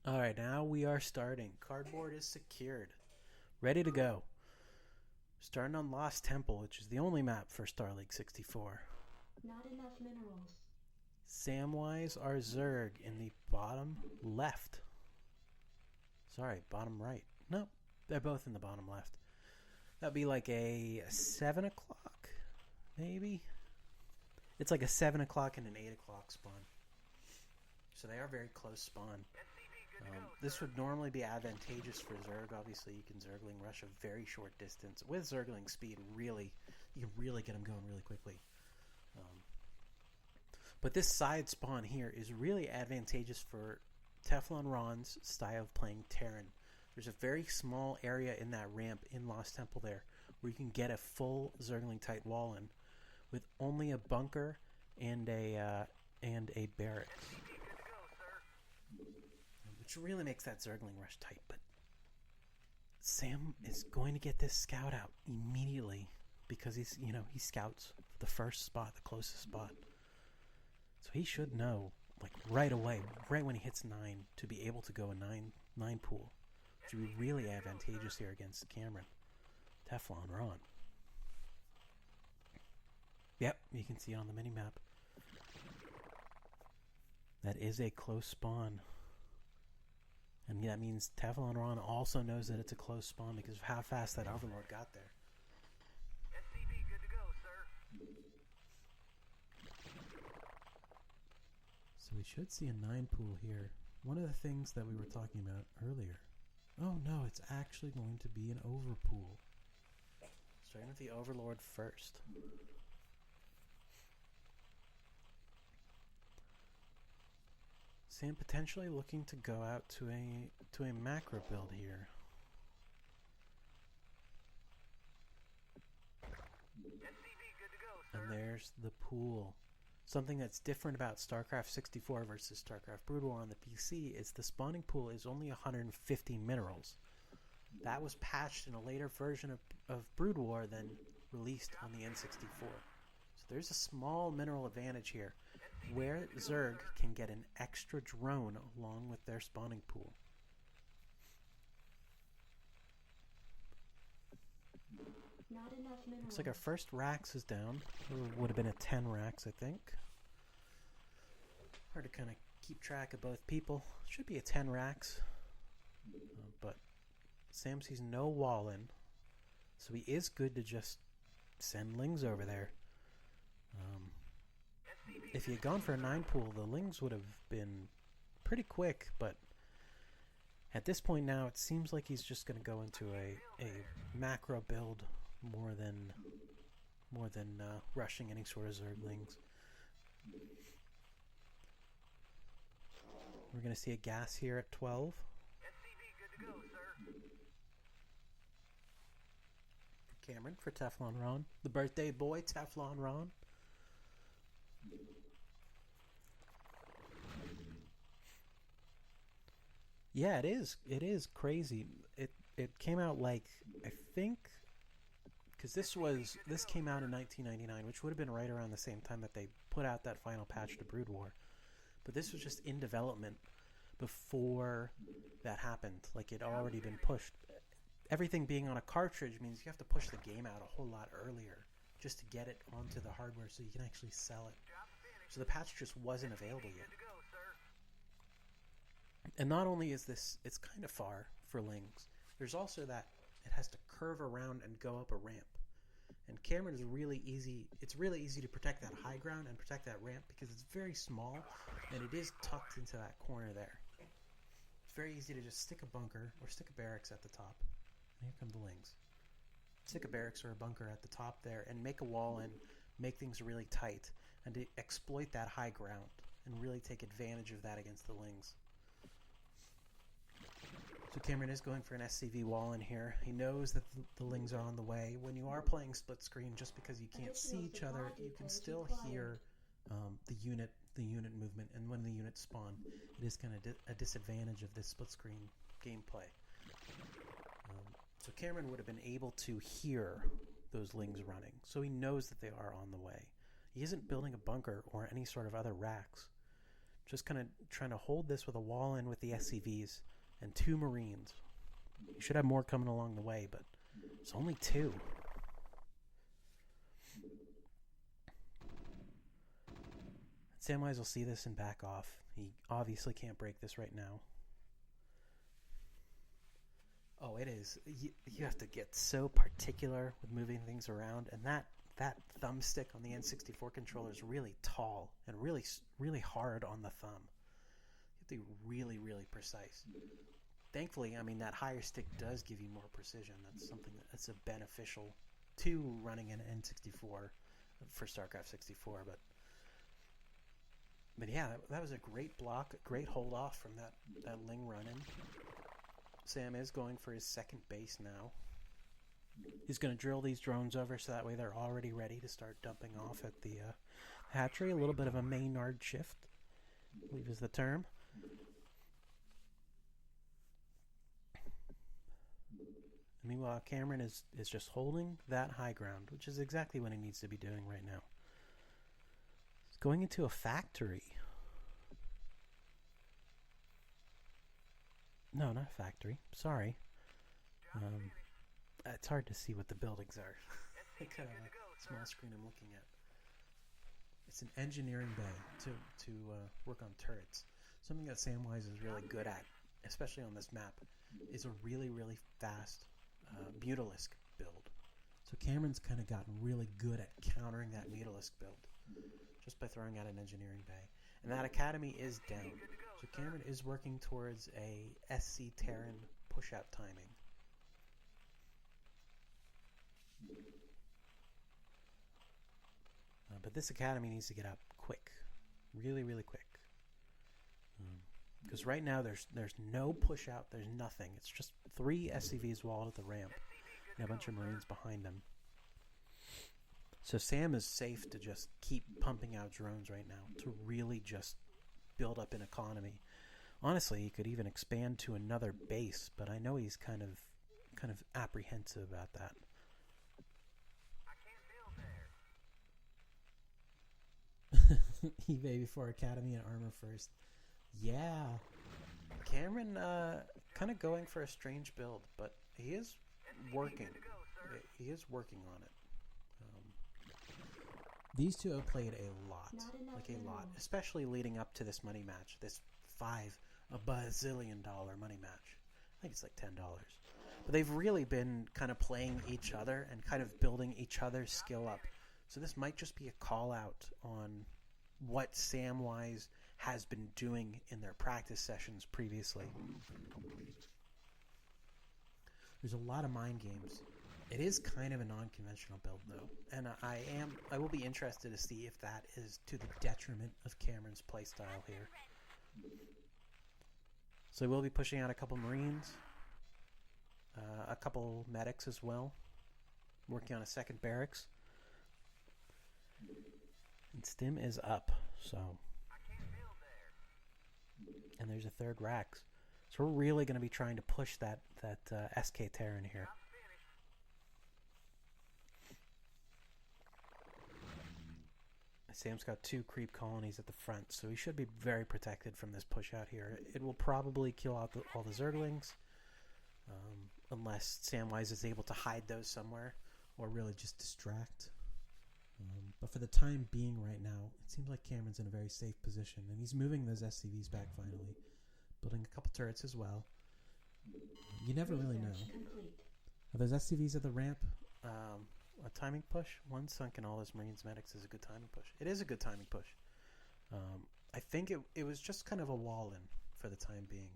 Alright, now we are starting. Cardboard is secured. Ready to go. Starting on Lost Temple, which is the only map for Star League 64. Not enough minerals. Samwise are Zerg in the bottom left. Sorry, bottom right. No, they're both in the bottom left. That'd be like a 7 o'clock, maybe? It's like a 7 o'clock and an 8 o'clock spawn. So they are very close spawn. This would normally be advantageous for Zerg. Obviously, you can Zergling rush a very short distance. With Zergling speed, you can really get them going really quickly. But this side spawn here is really advantageous for Teflon Ron's style of playing Terran. There's a very small area in that ramp in Lost Temple there where you can get a full Zergling tight wall in with only a bunker and a barracks, which really makes that Zergling rush tight. But Sam is going to get this scout out immediately because he scouts the first spot, the closest spot. So he should know, like right away, right when he hits 9, to be able to go a 9 pool, which would be really advantageous here against Cameron. Teflon Ron. Yep, you can see it on the mini-map. That is a close spawn. And that means Teflon Ron also knows that it's a close spawn because of how fast that Overlord got there. SCV, good to go, sir. So we should see a 9 pool here. One of the things that we were talking about earlier. Oh no, it's actually going to be an overpool. Starting with the Overlord first. Sam potentially looking to go out to a macro build here. SCV, good to go, sir. And there's the pool. Something that's different about StarCraft 64 versus StarCraft Brood War on the PC is the spawning pool is only 150 minerals. That was patched in a later version of Brood War than released on the N64. So there's a small mineral advantage here, where Zerg can get an extra drone along with their spawning pool. Not enough minerals. Looks like our first Rax is down. It would have been a 10 Rax, I think. Hard to kind of keep track of both people. Should be a 10 Rax. But Sam sees no wall in, so he is good to just send Lings over there. If he had gone for a 9 pool, the Lings would have been pretty quick, but at this point now, it seems like he's just going to go into a macro build more than rushing any sort of Zerglings. We're going to see a gas here at 12. SCV, good to go, sir. Cameron for Teflon Ron. The birthday boy, Teflon Ron. Yeah, it is. It is crazy. It came out like, I think, because this came out in 1999, which would have been right around the same time that they put out that final patch to Brood War. But this was just in development before that happened. Like, it had already been pushed. Everything being on a cartridge means you have to push the game out a whole lot earlier just to get it onto the hardware so you can actually sell it. So the patch just wasn't available yet. Good to go, sir. And not only is this, it's kind of far for Lings, there's also that it has to curve around and go up a ramp. And Cameron is really easy. It's really easy to protect that high ground and protect that ramp because it's very small and it is tucked into that corner there. It's very easy to just stick a bunker or stick a barracks at the top. And here come the Lings. Stick a barracks or a bunker at the top there and make a wall and make things really tight and to exploit that high ground and really take advantage of that against the Lings. So Cameron is going for an SCV wall in here. He knows that the Lings are on the way. When you are playing split screen, just because you can't see each other, you can still hear the unit movement. And when the units spawn, it is kind of a disadvantage of this split screen gameplay. So Cameron would have been able to hear those Lings running, so he knows that they are on the way. He isn't building a bunker or any sort of other racks Just kind of trying to hold this with a wall in with the SCVs and 2 Marines. You should have more coming along the way, but it's only 2. Samwise will see this and back off. He obviously can't break this right now. Oh, it is. You have to get so particular with moving things around, and that thumbstick on the N64 controller is really tall and really hard on the thumb. You have to be really, really precise. Thankfully, I mean, that higher stick does give you more precision. That's something that's a beneficial to running an N64 for StarCraft 64. But yeah, that was a great block, a great hold off from that Ling run-in. Sam is going for his second base now. He's going to drill these drones over so that way they're already ready to start dumping off at the hatchery. A little bit of a Maynard shift, I believe is the term. Meanwhile, Cameron is just holding that high ground, which is exactly what he needs to be doing right now. He's going into a factory. No, not a factory. Sorry. It's hard to see what the buildings are. Kind of a small screen I'm looking at. It's an engineering bay to work on turrets. Something that Samwise is really good at, especially on this map, is a really, really fast Mutalisk build. So Cameron's kind of gotten really good at countering that Mutalisk build just by throwing out an engineering bay. And that academy is down. So Cameron is working towards a SC Terran push-out timing. But this academy needs to get up quick. Really, really quick. Because right now there's no push-out. There's nothing. It's just 3 SCVs walled at the ramp and a bunch of Marines behind them. So Sam is safe to just keep pumping out drones right now to really just build up an economy. Honestly, he could even expand to another base, but I know he's kind of apprehensive about that. eBay before Academy and Armor first. Yeah. Cameron kind of going for a strange build, but he is working. He is working on it. These two have played a lot. Especially leading up to this money match. This a bazillion dollar money match. I think it's like $10. But they've really been kind of playing each other and kind of building each other's skill up. So this might just be a call out on what Samwise has been doing in their practice sessions previously. There's a lot of mind games. It is kind of a non-conventional build though, and I will be interested to see if that is to the detriment of Cameron's playstyle here. So we'll be pushing out a couple Marines, a couple medics as well, working on a second barracks. And Stim is up, so. And there's a third Rax. So we're really going to be trying to push that SK Terran here. Sam's got 2 creep colonies at the front, so he should be very protected from this push out here. It will probably kill out all the Zerglings, unless Samwise is able to hide those somewhere, or really just distract. But for the time being right now, it seems like Cameron's in a very safe position, and he's moving those SCVs back finally, building a couple turrets as well. You never really know. Are those SCVs at the ramp? A timing push? One sunk in all those Marines medics is a good timing push. It is a good timing push. I think it was just kind of a wall-in for the time being.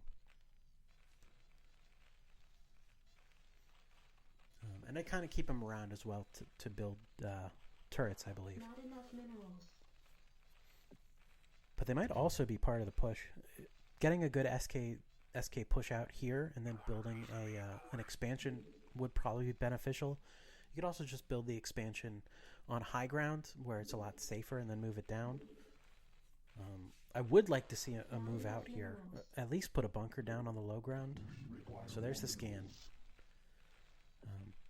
And they kind of keep them around as well to build turrets, I believe. Not enough minerals. But they might also be part of the push. Getting a good SK push out here and then building an expansion would probably be beneficial. You could also just build the expansion on high ground where it's a lot safer and then move it down. I would like to see a move out here. At least put a bunker down on the low ground. So there's the scan.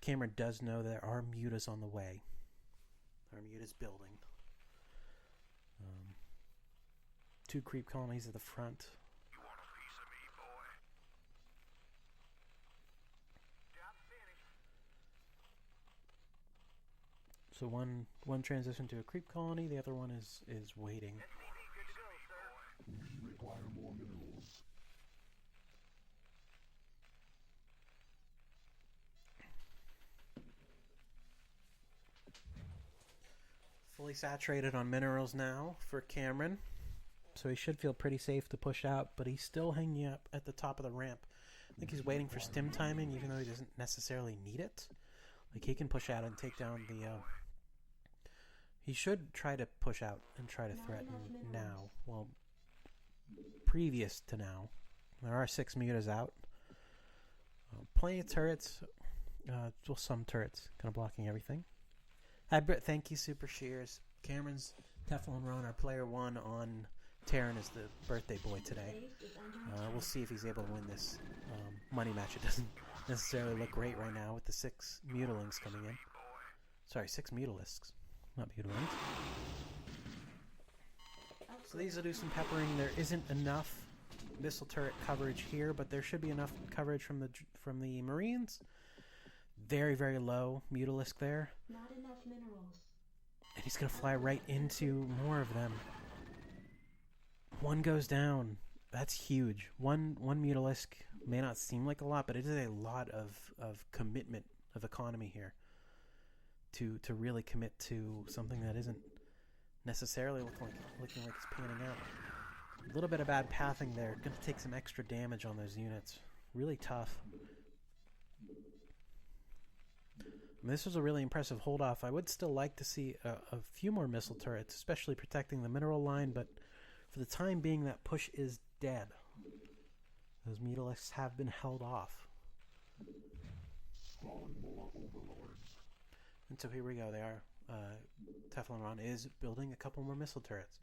Cameron does know there are mutas on the way. Our muta's building. 2 creep colonies at the front. You want a piece of me, boy? Job finished. So one transition to a creep colony, the other one is waiting. SCV good to go, sir. Require more minerals. Fully saturated on minerals now for Cameron. So he should feel pretty safe to push out, but he's still hanging up at the top of the ramp. I think he's waiting for stim timing, even though he doesn't necessarily need it. Like, he can push out and take down the... he should try to push out and try to threaten now. Well, previous to now. There are 6 mutas out. Plenty of turrets. Well, some turrets kind of blocking everything. Hi, Britt. Thank you, Super Shears. Cameron's Teflon Ron, our player 1 on Terran, is the birthday boy today. We'll see if he's able to win this money match. It doesn't necessarily look great right now with the 6 mutalings coming in. Sorry, 6 mutalisks, not mutalings. So these will do some peppering. There isn't enough missile turret coverage here, but there should be enough coverage from the Marines. Very, very low mutalisk there. Not enough minerals. And he's going to fly right into more of them. 1 goes down. That's huge. One mutalisk may not seem like a lot, but it is a lot of commitment of economy here. To really commit to something that isn't necessarily looking like it's panning out. A little bit of bad pathing there. Going to take some extra damage on those units. Really tough. This was a really impressive hold-off. I would still like to see a few more missile turrets, especially protecting the mineral line, but for the time being, that push is dead. Those mutalisks have been held off. And so here we go. They are. Teflon Ron is building a couple more missile turrets.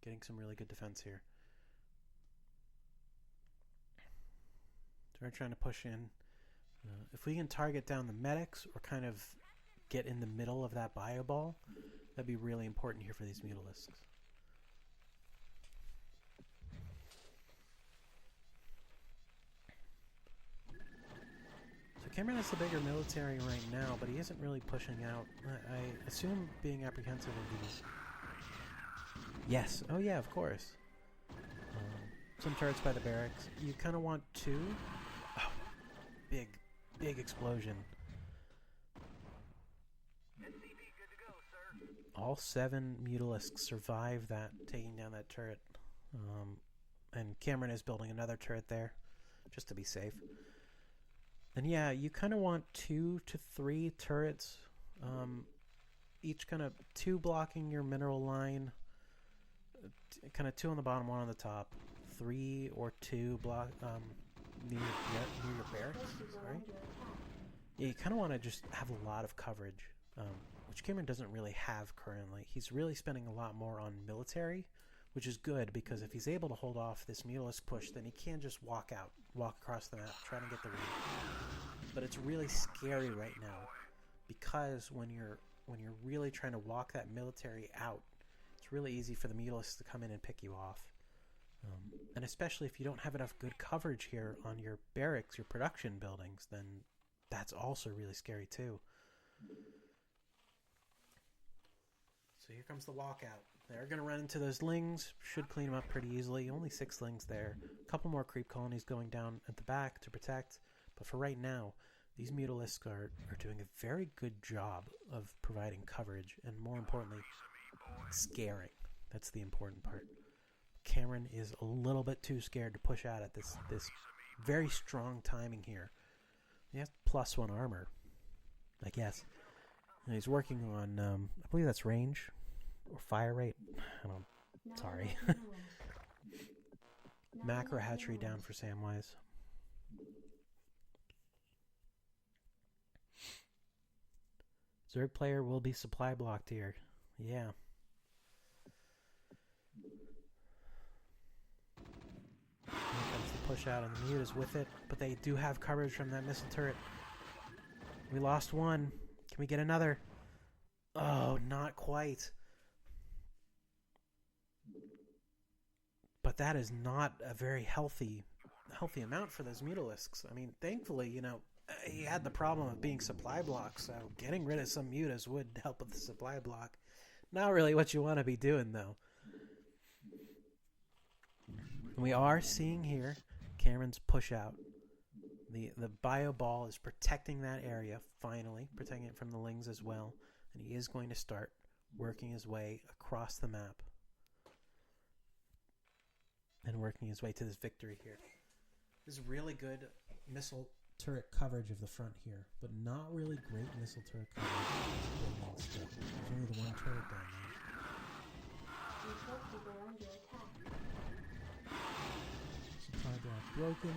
Getting some really good defense here. So we're trying to push in. If we can target down the medics or kind of get in the middle of that bio ball, that'd be really important here for these mutalisks. So Cameron has the bigger military right now, but he isn't really pushing out. I assume being apprehensive of these. Yes. Oh yeah, of course. Some turrets by the barracks. You kind of want 2. Oh, big explosion. SCV good to go, sir. All 7 mutalisks survive that, taking down that turret. And Cameron is building another turret there, just to be safe. And yeah, you kind of want 2 to 3 turrets, each kind of 2 blocking your mineral line, kind of 2 on the bottom, 1 on the top, 3 or 2 block near your barracks. Sorry. Yeah, you kind of want to just have a lot of coverage, which Cameron doesn't really have currently. He's really spending a lot more on military, which is good because if he's able to hold off this mutalisk push, then he can just walk across the map, trying to get the lead. But it's really scary right now because when you're really trying to walk that military out, it's really easy for the mutalisks to come in and pick you off. And especially if you don't have enough good coverage here on your barracks, your production buildings, then that's also really scary too. So here comes the walkout. They're going to run into those lings. Should clean them up pretty easily. Only 6 lings there. A couple more creep colonies going down at the back to protect. But for right now, these mutalisks are doing a very good job of providing coverage. And more importantly, scaring. That's the important part. Cameron is a little bit too scared to push out at this very strong timing here. He has +1 armor, I guess. And he's working on, I believe that's range or fire rate. I don't. Sorry. Macro hatchery down for Samwise. Zerg player will be supply blocked here. Yeah. Here comes the push out, and the mute is with it, but they do have coverage from that missile turret. We lost 1. Can we get another? Oh, not quite. that is not a very healthy amount for those Mutalisks. I mean, thankfully, he had the problem of being supply blocked, so getting rid of some mutas would help with the supply block. Not really what you want to be doing, though. We are seeing here Cameron's push out. The bio ball is protecting that area, finally, protecting it from the Lings as well. And he is going to start working his way across the map. And working his way to this victory here. This is really good missile turret coverage of the front here, but not really great missile turret coverage. There's only the one turret down there. Supply block broken.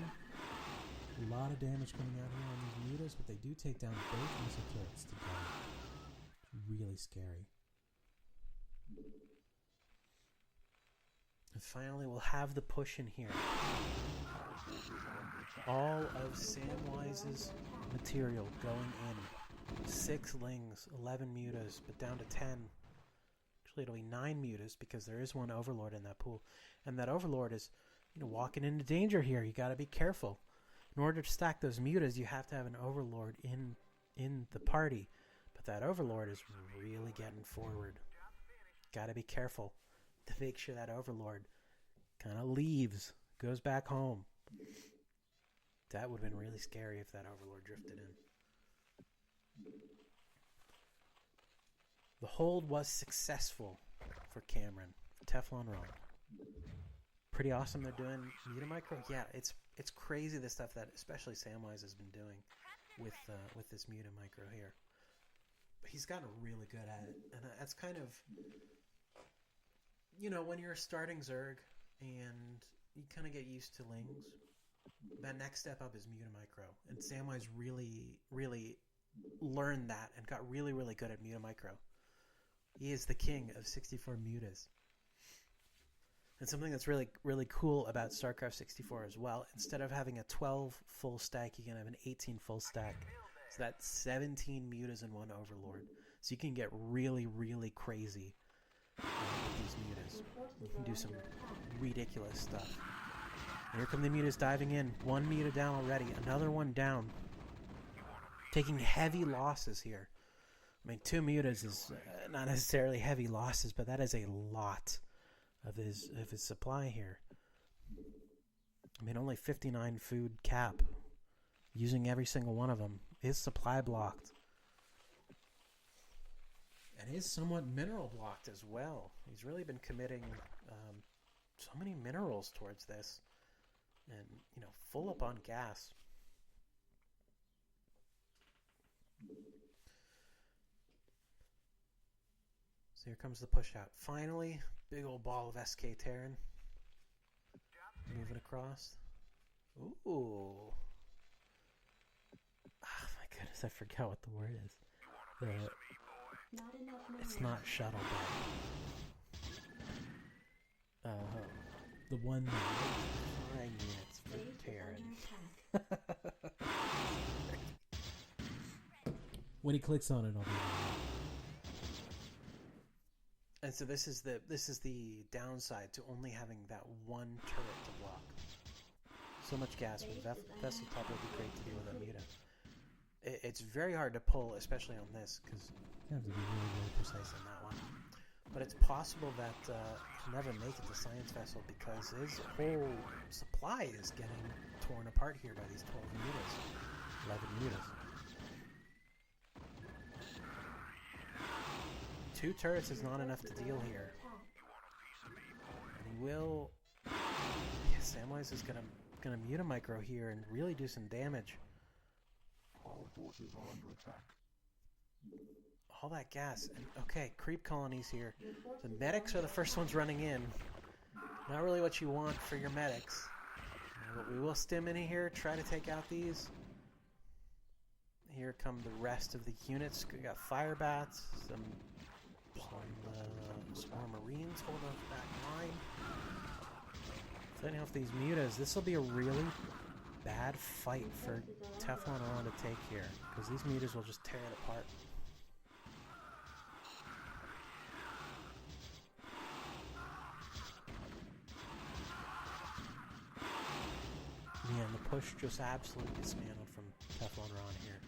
A lot of damage coming out here on these mutas, but they do take down both missile turrets together. Really scary. And finally, we'll have the push in here. All of Samwise's material going in. 6 Lings, 11 mutas, but down to 10. Actually, it'll be 9 mutas because there is one Overlord in that pool. And that Overlord is, walking into danger here. You got to be careful. In order to stack those mutas, you have to have an Overlord in the party. But that Overlord is really getting forward. Got to be careful to make sure that Overlord kind of leaves, goes back home. That would have been really scary if that Overlord drifted in. The hold was successful for Cameron, for Teflon Ron. Pretty awesome they're doing Muta Micro. Yeah, it's crazy the stuff that especially Samwise has been doing with this Muta Micro here. But he's gotten really good at it. And that's kind of, when you're starting Zerg and you kind of get used to Lings, that next step up is Muta Micro. And Samwise really, really learned that and got really, really good at Muta Micro. He is the king of 64 mutas. And something that's really, really cool about StarCraft 64 as well, instead of having a 12 full stack, you can have an 18 full stack. So that's 17 mutas and 1 Overlord. So you can get really, really crazy with these mutas. You can do some ridiculous stuff. And here come the mutas diving in. 1 muta down already. Another one down. Taking heavy losses here. I mean, 2 mutas is not necessarily heavy losses, but that is a lot of his supply here. I mean, only 59 food cap. Using every single one of them. His supply blocked. And is somewhat mineral blocked as well. He's really been committing so many minerals towards this. And, full up on gas. So here comes the push out. Finally, big old ball of SK Terran. Moving across. Ooh. Oh my goodness, I forgot what the word is. It's not shuttle bag. The one that 9 units for Terran. When he clicks on it, I'll be there. And so this is the downside to only having that one turret to block. So much gas with Vessel's top would be great to deal with a muta. It's very hard to pull, especially on this, because you have to be really, really precise on that one. But it's possible that he'll never make it to Science Vessel because his whole supply is getting torn apart here by these 12 mutas. 11 mutas. 2 turrets is not enough to deal here. And he will... Yeah, Samwise is gonna Muta Micro here and really do some damage. All forces are under attack. All that gas. And, okay, creep colonies here. The medics are the first ones running in. Not really what you want for your medics. But we will stim in here, try to take out these. Here come the rest of the units. We got fire bats, some Swarm Marines holding up the back line. Fighting off these mutas. This will be a really bad fight for Teflon Ron to take here, because these mutas will just tear it apart. push just absolutely dismantled from Teflon Ron here.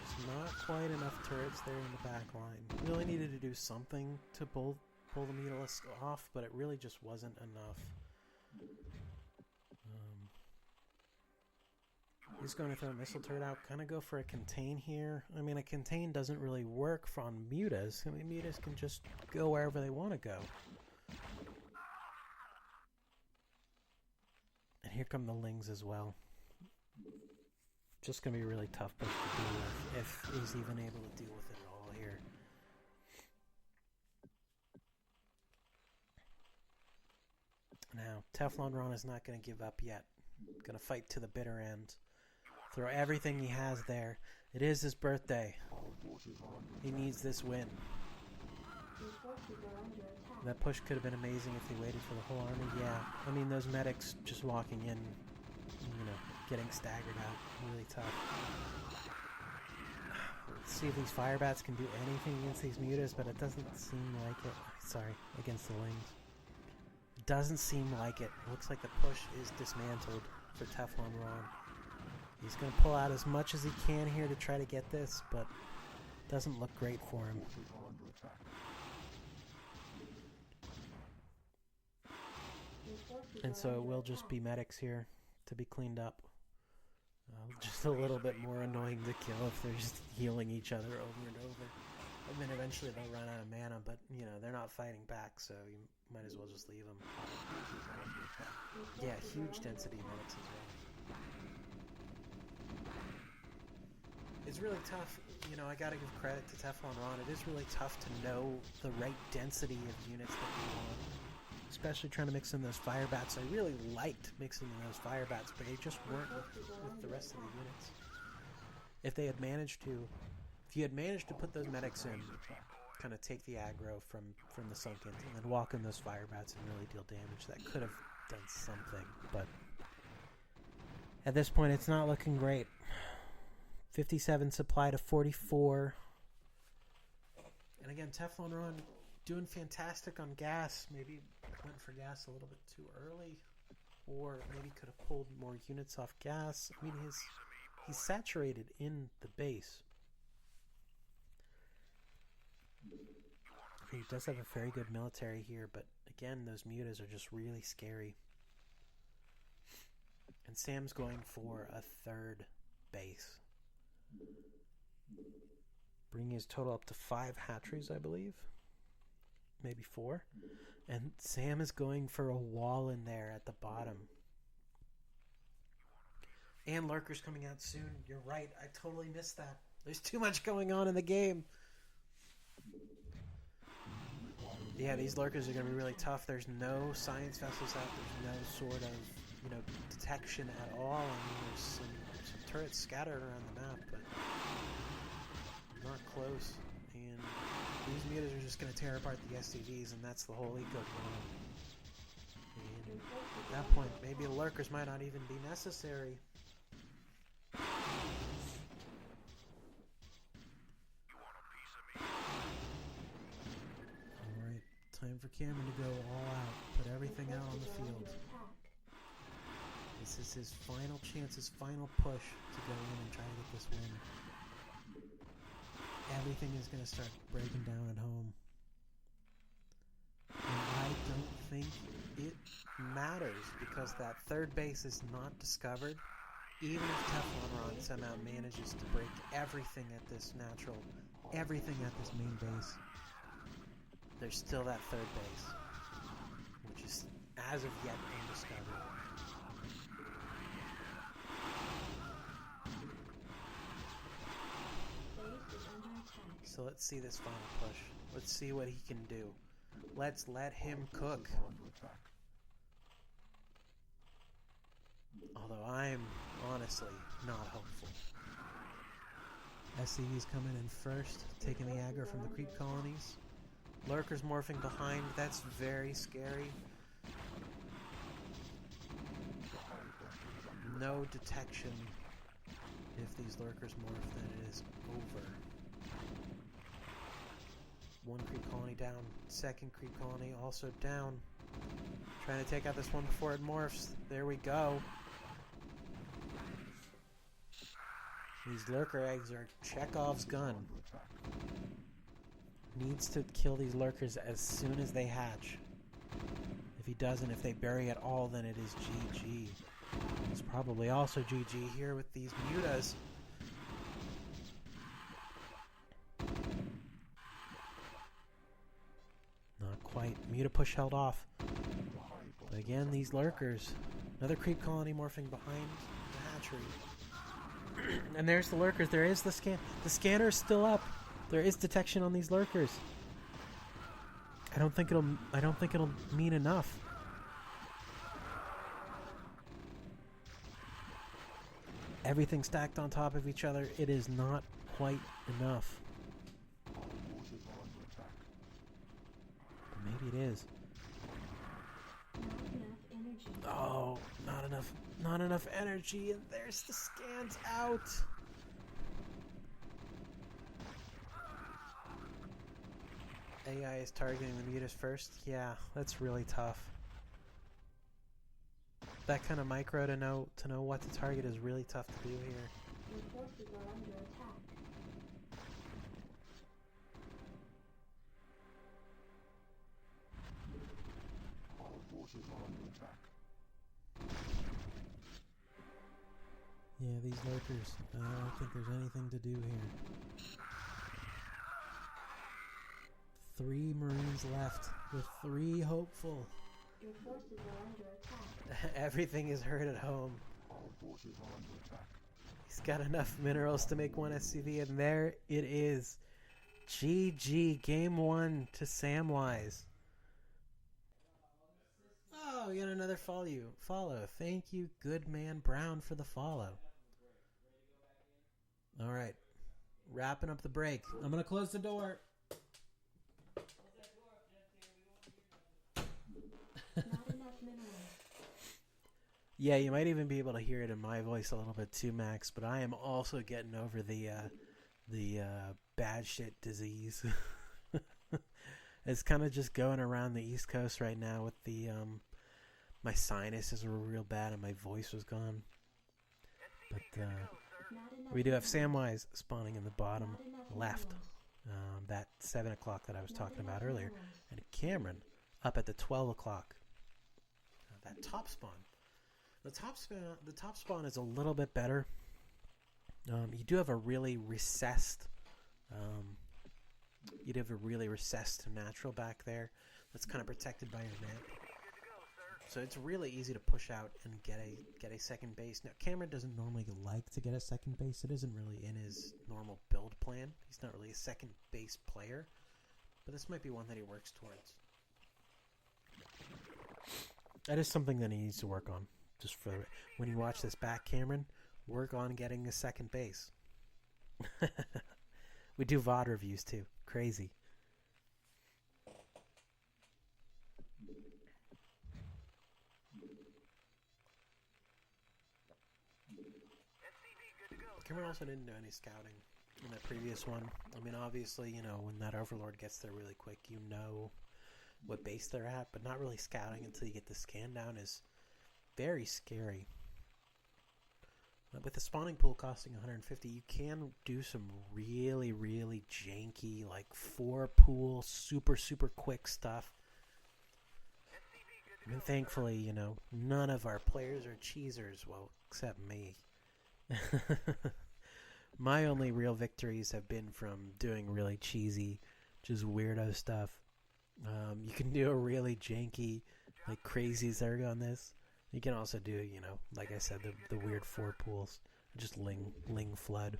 Just not quite enough turrets there in the back line. Really needed to do something to pull the Mutalisk off, but it really just wasn't enough. He's going to throw a missile turret out, kind of go for a contain here. I mean, a contain doesn't really work on mutas. I mean, mutas can just go wherever they want to go. And here come the Lings as well. Just going to be a really tough push to deal with, if he's even able to deal with it at all here. Now, Teflon Ron is not going to give up yet. Going to fight to the bitter end. Throw everything he has there. It is his birthday. He needs this win. That push could have been amazing if they waited for the whole army. Yeah, I mean, those medics just walking in, you know, getting staggered out. Really tough. Let's see if these fire bats can do anything against these mutas, but it doesn't seem like it. Sorry, against the Lings. Doesn't seem like it. It looks like the push is dismantled for Teflon Ron. He's going to pull out as much as he can here to try to get this, but doesn't look great for him. And so it will just be medics here to be cleaned up. Just a little bit more annoying to kill if they're just healing each other over and over. And then eventually they'll run out of mana, but, you know, they're not fighting back, so you might as well just leave them. Yeah, huge density medics as well. It's really tough, you know, I gotta give credit to Teflon Ron. It is really tough to know the right density of units that you want. Especially trying to mix in those fire bats. I really liked mixing in those fire bats, but they just weren't with the rest of the units. If you had managed to put those medics in, kind of take the aggro from the Sunkens, and then walk in those fire bats and really deal damage, that could have done something, but at this point it's not looking great. 57 supply to 44. And again, Teflon Ron doing fantastic on gas. Maybe went for gas a little bit too early, or maybe could have pulled more units off gas. I mean, he's saturated in the base. He does have a very good military here, but again, those mutas are just really scary. And Sam's going for a third base. Bringing his total up to 5 hatcheries, I believe. Maybe 4. And Sam is going for a wall in there at the bottom. And lurkers coming out soon. You're right. I totally missed that. There's too much going on in the game. Yeah, these lurkers are going to be really tough. There's no science vessels out. There's no sort of, you know, detection at all. I mean, there's some turrets scattered around the map, but not close. And these mutas are just going to tear apart the SCVs, and that's the whole eco going. And at that point, maybe the lurkers might not even be necessary. Alright, time for Cameron to go all out. Put everything out on the field. This is his final chance, his final push to go in and try to get this win. Everything is going to start breaking down at home. And I don't think it matters, because that third base is not discovered. Even if Teflon Ron somehow manages to break everything at this natural, everything at this main base, there's still that third base, which is as of yet undiscovered. So let's see this final push. Let's see what he can do. Let's let him cook. Although I'm honestly not hopeful. SCV's coming in first, taking the aggro from the creep colonies. Lurkers morphing behind. That's very scary. No detection. If these lurkers morph, then it is over. One creep colony down. Second creep colony also down. Trying to take out this one before it morphs. There we go. These lurker eggs are Chekhov's gun. Needs to kill these lurkers as soon as they hatch. If he doesn't, if they bury at all, then it is GG. It's probably also GG here with these mutas. Not quite. Muta push held off. But again, these lurkers. Another creep colony morphing behind the hatchery. And there's the lurkers. There is the scan. The scanner is still up. There is detection on these lurkers. I don't think it'll mean enough. Everything stacked on top of each other. It is not quite enough. Maybe it is. Not enough energy. Oh, not enough energy, and there's the scans out. AI is targeting the mutas first. Yeah, that's really tough. That kind of micro to know what to target is really tough to do here. Your forces are under attack. Our forces are under attack. Yeah, these lurkers. I don't think there's anything to do here. 3 Marines left with 3 hopeful. Your forces are under attack. Everything is hurt at home. Our forces are under attack. He's got enough minerals to make 1 SCV, and there it is. GG, game 1 to Samwise. Oh, we got another follow. Thank you, good man Brown, for the follow. All right, wrapping up the break. I'm going to close the door. Not enough minerals. Yeah, you might even be able to hear it in my voice a little bit too, Max, but I am also getting over the bad shit disease. It's kind of just going around the East Coast right now with the my sinuses were real bad and my voice was gone. But Not enough we do have minerals. Samwise spawning in the bottom Not enough left, minerals. that 7 o'clock that I was Not talking enough about earlier, minerals. and Cameron up at the 12 o'clock. That top spawn. The top spawn is a little bit better. You do have a really recessed natural back there that's kind of protected by your map. So it's really easy to push out and get a second base. Now Cameron doesn't normally like to get a second base. It isn't really in his normal build plan. He's not really a second base player, but this might be one that he works towards. That is something that he needs to work on. Just for when you watch this back, Cameron, work on getting a second base. We do VOD reviews too. Crazy. Cameron also didn't do any scouting in that previous one. I mean, obviously, when that Overlord gets there really quick, you know what base they're at, but not really scouting until you get the scan down is very scary. With the spawning pool costing 150, you can do some really, really janky, like 4-pool, super, super quick stuff. I mean, thankfully, none of our players are cheesers, well, except me. My only real victories have been from doing really cheesy, just weirdo stuff. You can do a really janky, like crazy Zerg on this. You can also do, like I said, the weird 4 pools. Just ling flood.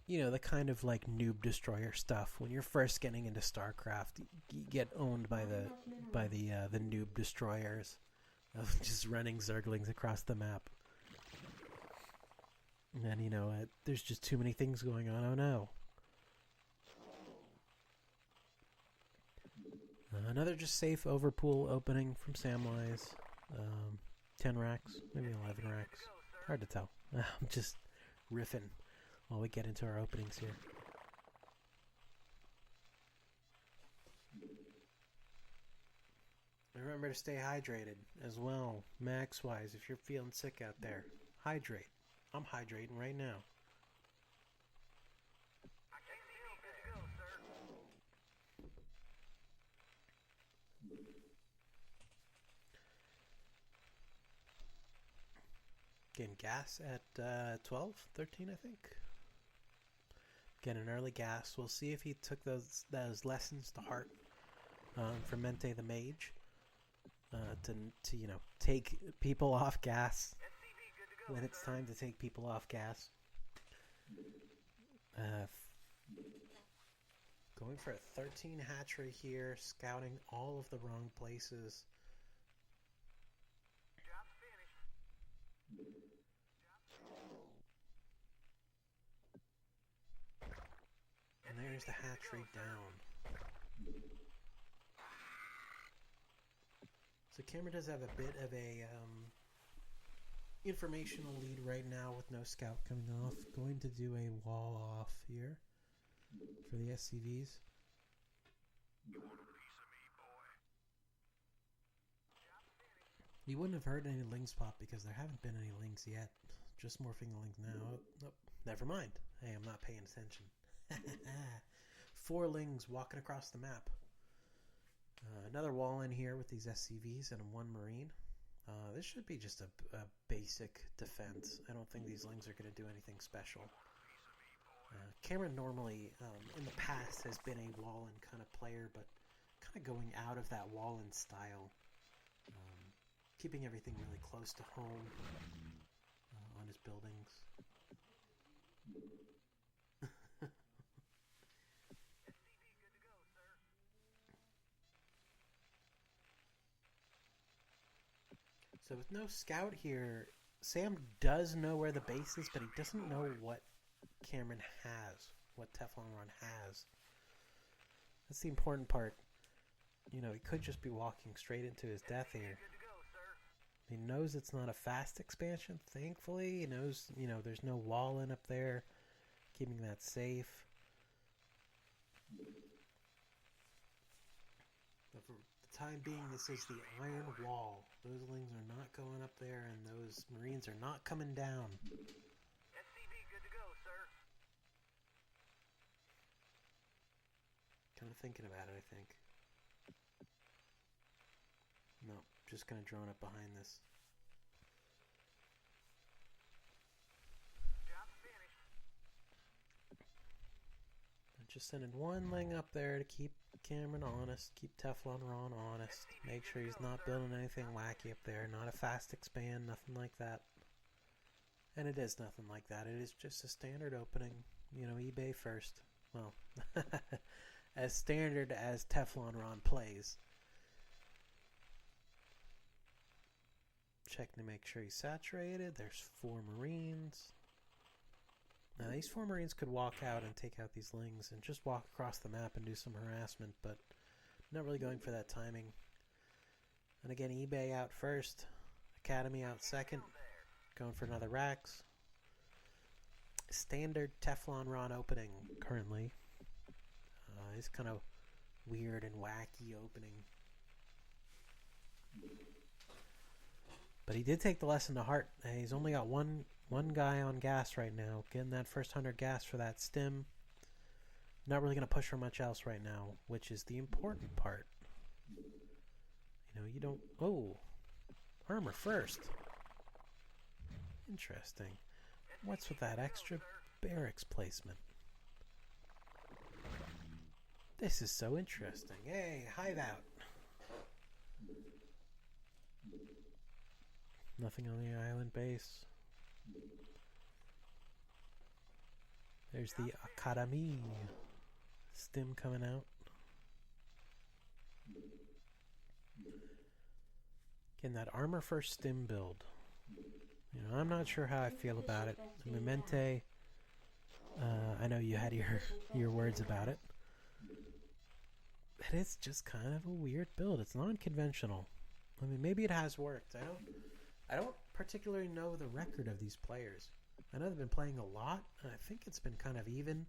The kind of like noob destroyer stuff. When you're first getting into StarCraft, you get owned by the noob destroyers of just running Zerglings across the map. And then, there's just too many things going on. Oh no. Another just safe overpool opening from Samwise. 10 racks, maybe 11 racks. Hard to tell. I'm just riffing while we get into our openings here. remember to stay hydrated as well, max-wise, if you're feeling sick out there. Hydrate. I'm hydrating right now. I can't feel good to go, sir. Getting gas at 12, 13, I think. Getting an early gas. We'll see if he took those lessons to heart from Mente the Mage. To you know, take people off gas SCV good to go, when it's sir. time to take people off gas. Going for a 13 hatchery here, scouting all of the wrong places. Job's finished. And there's the hatchery down. So Cameron does have a bit of a informational lead right now with no scout coming off. Going to do a wall off here for the SCVs. You want a piece of me, boy? You wouldn't have heard any lings pop because there haven't been any lings yet. Just morphing the lings now. Nope. Never mind. Hey, I'm not paying attention. 4 lings walking across the map. Another wall in here with these SCVs and 1 Marine. This should be just a basic defense. I don't think these lings are going to do anything special. Cameron normally, in the past, has been a wall-in kind of player, but kind of going out of that wall-in style. Keeping everything really close to home on his buildings. So with no scout here, Sam does know where the base is, but he doesn't know what Cameron has, what TeflonRon has. That's the important part. You know, he could just be walking straight into his death here. Good to go, sir. He knows it's not a fast expansion, thankfully. He knows, you know, there's no wall in up there, keeping that safe. But for the time being, this is the iron wall. Those lings are not going up there, and those Marines are not coming down. SCV good to go, sir. Kind of thinking about it, I think. No, just going to drone up behind this. Job's finished. I'm just sending 1 ling up there to keep Cameron honest, keep TeflonRon honest, make sure he's not building anything wacky up there, not a fast expand, nothing like that. And it is nothing like that. It is just a standard opening, you know, eBay first. Well, as standard as TeflonRon plays. Checking to make sure he's saturated. There's 4 Marines. Now, these 4 Marines could walk out and take out these lings and just walk across the map and do some harassment, but not really going for that timing. And again, eBay out first, Academy out second, going for another Rax. Standard TeflonRon opening currently. It's kind of weird and wacky opening. But he did take the lesson to heart. He's only got one guy on gas right now. Getting that first 100 gas for that stim. Not really going to push for much else right now, which is the important part. You know, you don't... Oh! Armor first. Interesting. What's with that extra barracks placement? This is so interesting. Hey, hive out. Nothing on the island base. There's the Academy. Stim coming out. Again, that armor first stim build. You know, I'm not sure how I feel about it. Mente, I know you had your words about it. But it's just kind of a weird build. It's non-conventional. I mean, maybe it has worked. I don't particularly know the record of these players. I know they've been playing a lot, and I think it's been kind of even.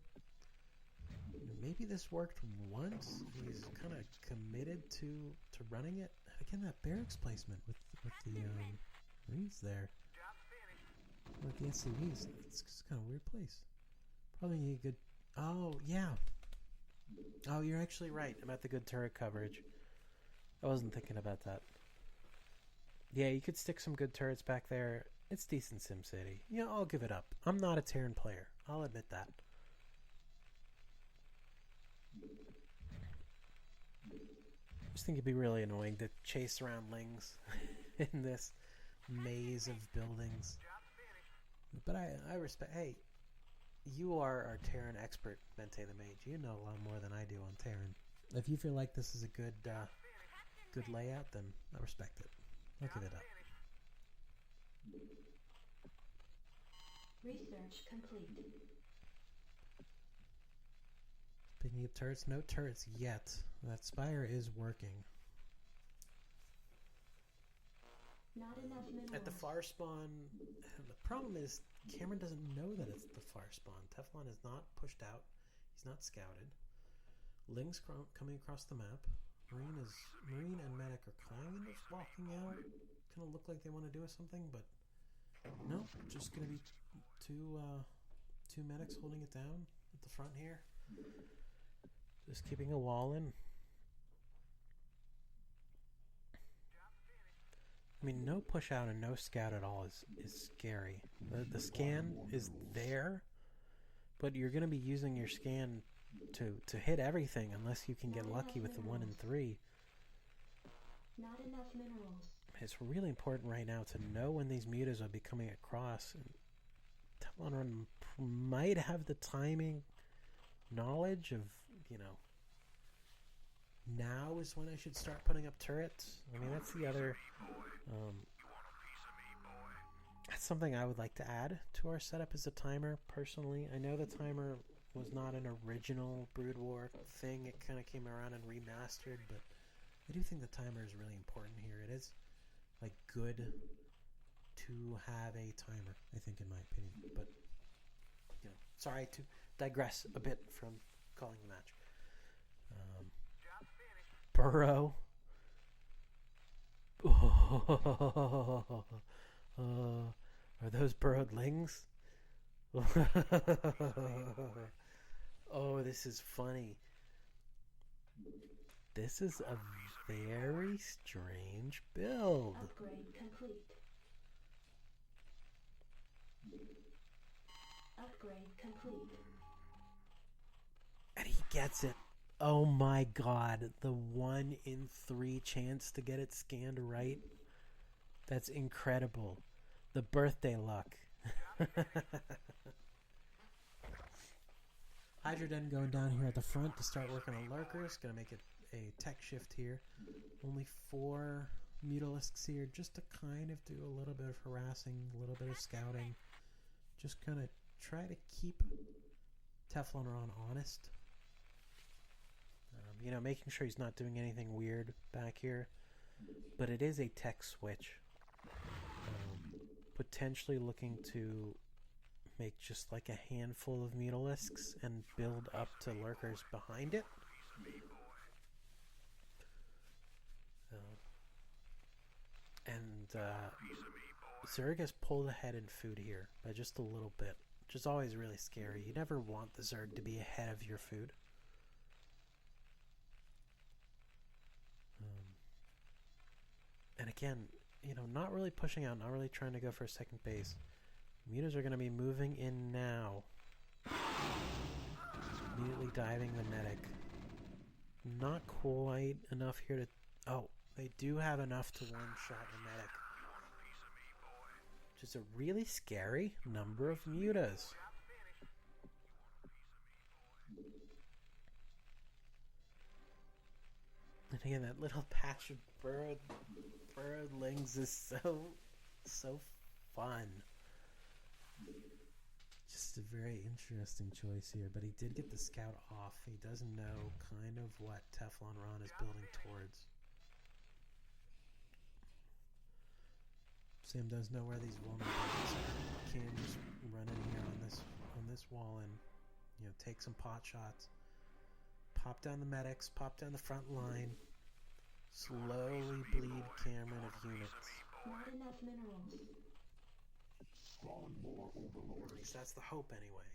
Maybe this worked once. He's kind of committed to running it. Again, that barracks placement with the Marines there. Job's finished. With the SCVs. It's kind of a weird place. Probably need a good... Oh, yeah. Oh, you're actually right about the good turret coverage. I wasn't thinking about that. Yeah, you could stick some good turrets back there. It's decent SimCity. Yeah, I'll give it up. I'm not a Terran player. I'll admit that. I just think it'd be really annoying to chase around Lings in this maze of buildings. Job's finished. But I respect... Hey, you are our Terran expert, Mente the Mage. You know a lot more than I do on Terran. If you feel like this is a good layout, then I respect it. I'll give it up. Research complete. Speaking of turrets, no turrets yet. That spire is working. Not enough minerals. At the far spawn, the problem is Cameron doesn't know that it's the far spawn. Teflon is not pushed out. He's not scouted. Ling's coming across the map. Marine and Medic are kind of walking out. Kind of look like they want to do something, but no. Just going to be two medics holding it down at the front here. Just keeping a wall in. I mean, no push out and no scout at all is scary. The scan is there, but you're going to be using your scan to hit everything unless you can get lucky with the 1 and 3. Not enough minerals. It's really important right now to know when these mutas will be coming across. And TeflonRon might have the timing knowledge of, now is when I should start putting up turrets. I mean, that's the other... that's something I would like to add to our setup as a timer, personally. I know the timer was not an original Brood War thing. It kind of came around and remastered, but I do think the timer is really important here. It is, good to have a timer, I think, in my opinion. But, sorry to digress a bit from calling the match. Burrow. Are those burrowed lings? Oh, this is funny. This is a very strange build. Upgrade complete. Upgrade complete. And he gets it. Oh my god, the 1 in 3 chance to get it scanned right. That's incredible. The birthday luck. Hydroden going down here at the front to start working on lurkers. Gonna make it a tech shift here. Only 4 mutalisks here just to kind of do a little bit of harassing, a little bit of scouting. Just kind of try to keep TeflonRon honest. Making sure he's not doing anything weird back here. But it is a tech switch. Potentially looking to make just like a handful of mutalisks and build up to lurkers behind it. Zerg has pulled ahead in food here by just a little bit, which is always really scary. You never want the Zerg to be ahead of your food. And again, not really pushing out, not really trying to go for a second base. Mutas are going to be moving in now. Immediately diving the medic. Not quite enough here to... Oh, they do have enough to one-shot the medic. Which is a really scary number of mutas. And again, that little patch of birdlings is so fun. Just a very interesting choice here, but he did get the scout off. He does know kind of what TeflonRon is building towards. Sam does know where these vulnerabilities are. Can just run in here on this wall and take some pot shots. Pop down the medics, pop down the front line. slowly bleed Cameron of units. Not enough minerals. Spawn more overlords. At least that's the hope anyway.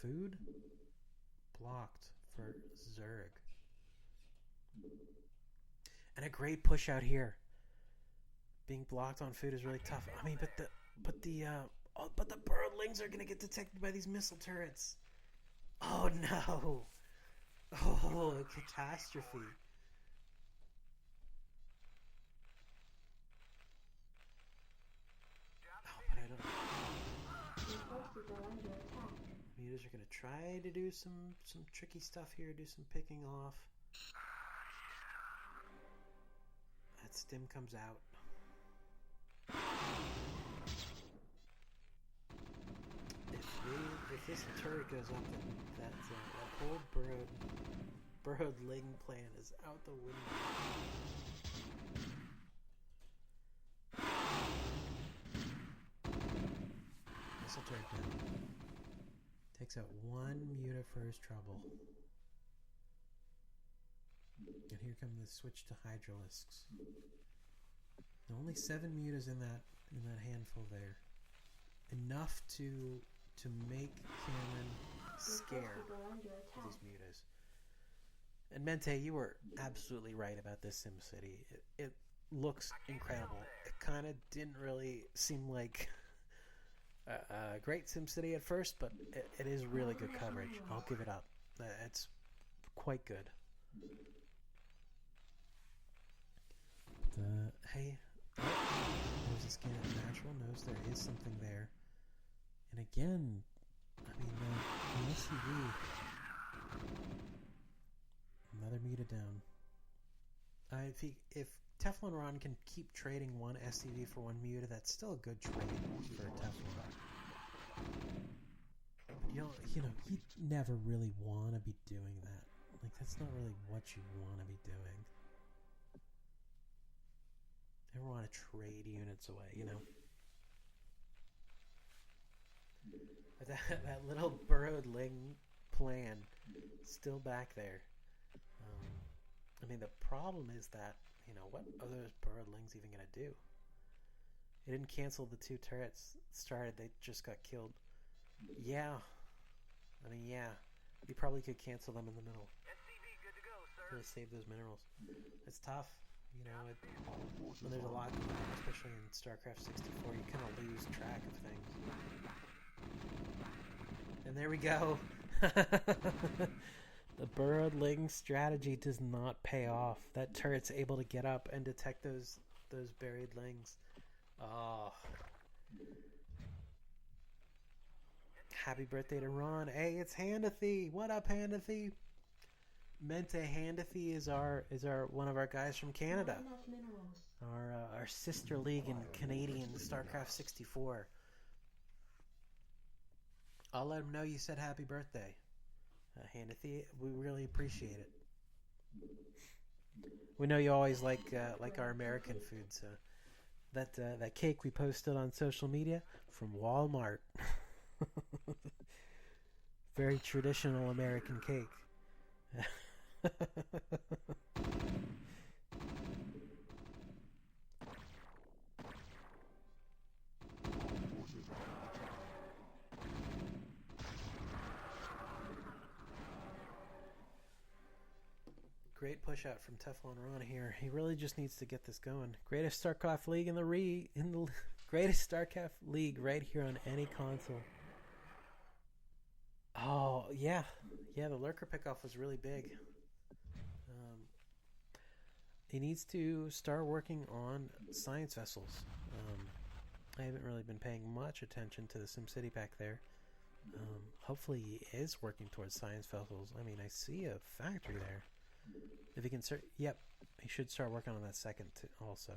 Food blocked for Zerg. And a great push out here. Being blocked on food is really tough. I mean, but the birdlings are gonna get detected by these missile turrets. Oh no! Oh, a catastrophe. Oh, but I don't. Your forces are under attack. Mutas are gonna try to do some tricky stuff here. Do some picking off. That stim comes out. If this turret goes up, then that whole burrowed ling plan is out the window. Missile turret down. Takes out one muta for his trouble. And here come the switch to Hydralisks. Only 7 mutas in that handful there. Enough to make Cameron scared of these mutas. And Mente, you were absolutely right about this SimCity. It looks incredible. It kind of didn't really seem like a great SimCity at first, but it is really good coverage. I'll give it up. It's quite good. Hey, there's a scan at natural. Knows there is something there. And again, I mean, the SCV. Another muta down. If Teflon Ron can keep trading one SCV for one muta, that's still a good trade for Teflon. But you know, you never really want to be doing that. Like, that's not really what you want to be doing. Never want to trade units away, you know. But that little burrowed ling plan still back there. I mean, the problem is that, you know, what are those burrowed lings even going to do? It didn't cancel the 2 turrets started. They just got killed. Yeah. I mean, yeah. You probably could cancel them in the middle. SCV good to go, sir. Really save those minerals. It's tough. You know, when there's a lot going on, especially in StarCraft 64, you kind of lose track of things. And there we go. The burrowed ling strategy does not pay off. That turret's able to get up and detect those buried lings. Oh. Happy birthday to Ron. Hey, it's Handathy. What up, Handathy? Mente Handathy is our one of our guys from Canada. Not enough minerals. Our sister league in Canadian StarCraft 64. I'll let him know you said happy birthday, Handathy. We really appreciate it. We know you always like our American food, so that cake we posted on social media from Walmart. Very traditional American cake. Great push out from Teflon Ron here. He really just needs to get this going. Greatest StarCraft league in the greatest StarCraft league right here on any console. Oh yeah, the lurker pickoff was really big. He needs to start working on science vessels. I haven't really been paying much attention to the SimCity back there. Hopefully he is working towards science vessels. I mean, I see a factory there. If he can start, yep, he should start working on that second also.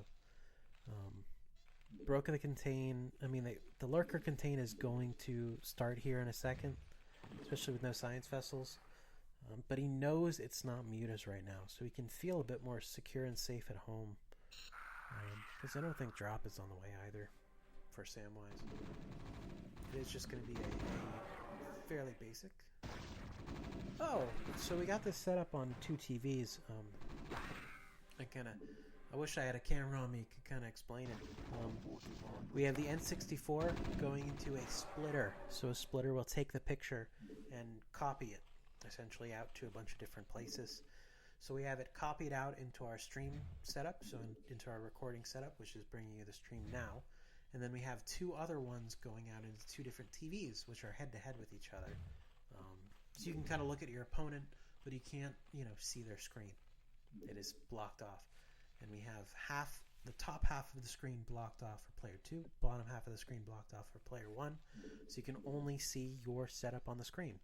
Broken the contain. I mean, the lurker contain is going to start here in a second, especially with no science vessels. But he knows it's not mutas right now, so he can feel a bit more secure and safe at home. Because I don't think drop is on the way either for Samwise. It is just going to be a fairly basic. Oh, so we got this set up on 2 TVs. I wish I had a camera on me could kind of explain it. We have the N64 going into a splitter. So a splitter will take the picture and copy it essentially out to a bunch of different places. So we have it copied out into our stream setup, so into our recording setup, which is bringing you the stream now. And then we have 2 other ones going out into 2 different TVs, which are head-to-head with each other. So you can kind of look at your opponent, but you can't, see their screen. It is blocked off. And we have the top half of the screen blocked off for player 2, bottom half of the screen blocked off for player 1, so you can only see your setup on the screen.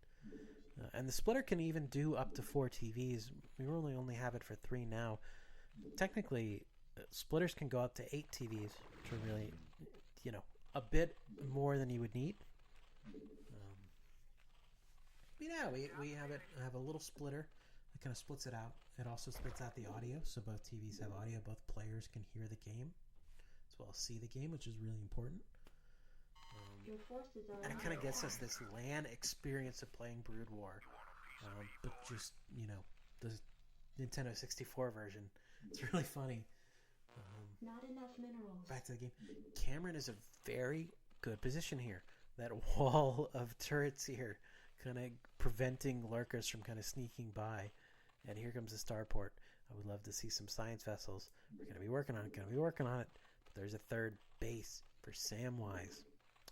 And the splitter can even do up to 4 TVs. We only have it for 3 now. Technically, splitters can go up to 8 TVs, which are really, a bit more than you would need. But yeah, we have a little splitter that kind of splits it out. It also splits out the audio, so both TVs have audio. Both players can hear the game as well as see the game, which is really important. Your forces are And it kind of gets us this LAN experience of playing Brood War, but just, the Nintendo 64 version. It's really funny. not enough minerals. Back to the game. Cameron is a very good position here. That wall of turrets here kind of preventing lurkers from kind of sneaking by. And here comes the starport. I would love to see some science vessels. We're going to be working on it. But there's a third base for Samwise.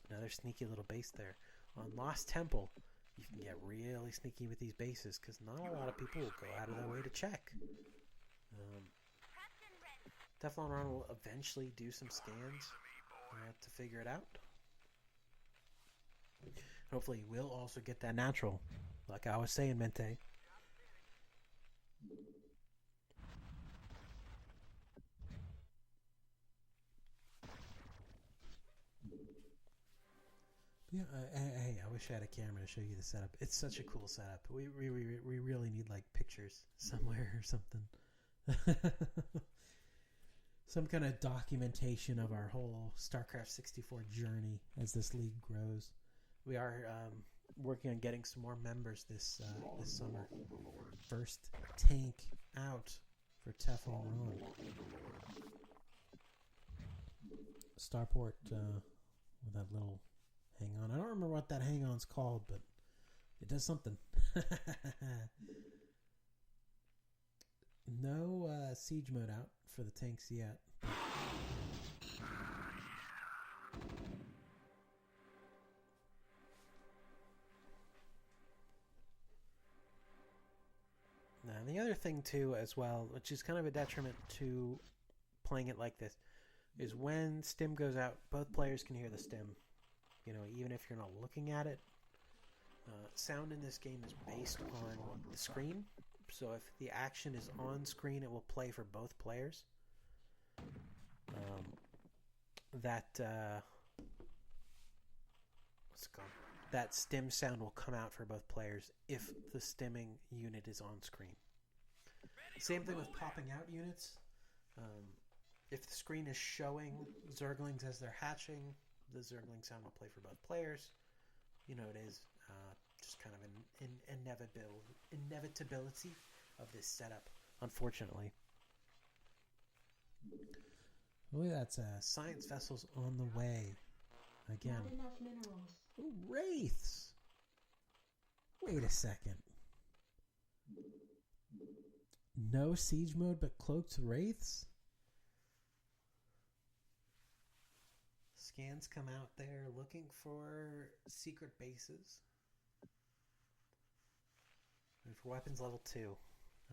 Another sneaky little base there. On Lost Temple, you can get really sneaky with these bases because not a lot of people will go out of their way to check. Teflon Ron will eventually do some scans to figure it out. Hopefully we'll also get that natural, like I was saying, Mente. Yeah, hey, I wish I had a camera to show you the setup. It's such a cool setup. We really need like pictures somewhere or something. Some kind of documentation of our whole StarCraft 64 journey as this league grows. We are working on getting some more members this summer. First tank out for Teflon Ron. Starport with that little hang on. I don't remember what that hang on's called, but it does something. No siege mode out for the tanks yet. Now, the other thing too, as well, which is kind of a detriment to playing it like this, is when stim goes out, both players can hear the stim. Even if you're not looking at it. Sound in this game is based on the screen. So if the action is on screen, it will play for both players. That stim sound will come out for both players if the stimming unit is on screen. Same thing with popping out units. If the screen is showing Zerglings as they're hatching, the Zergling sound will play for both players. It is just kind of an inevitability of this setup, unfortunately. Oh, that's science vessels on the way. Again. Not enough minerals. Ooh, wraiths. Wait a second. No siege mode but cloaked wraiths? Scans come out there looking for secret bases. And for weapons level 2.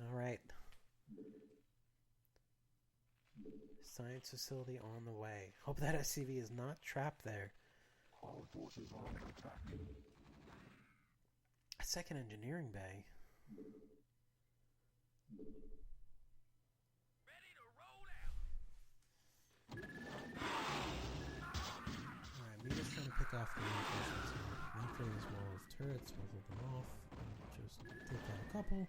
Alright. Science facility on the way. Hope that SCV is not trapped there. Our forces are under attack. A second engineering bay. Ready to roll out. Alright, we're just trying to pick off the reinforcements here. Wait for this wall of turrets, we'll hold them off. Just take out a couple.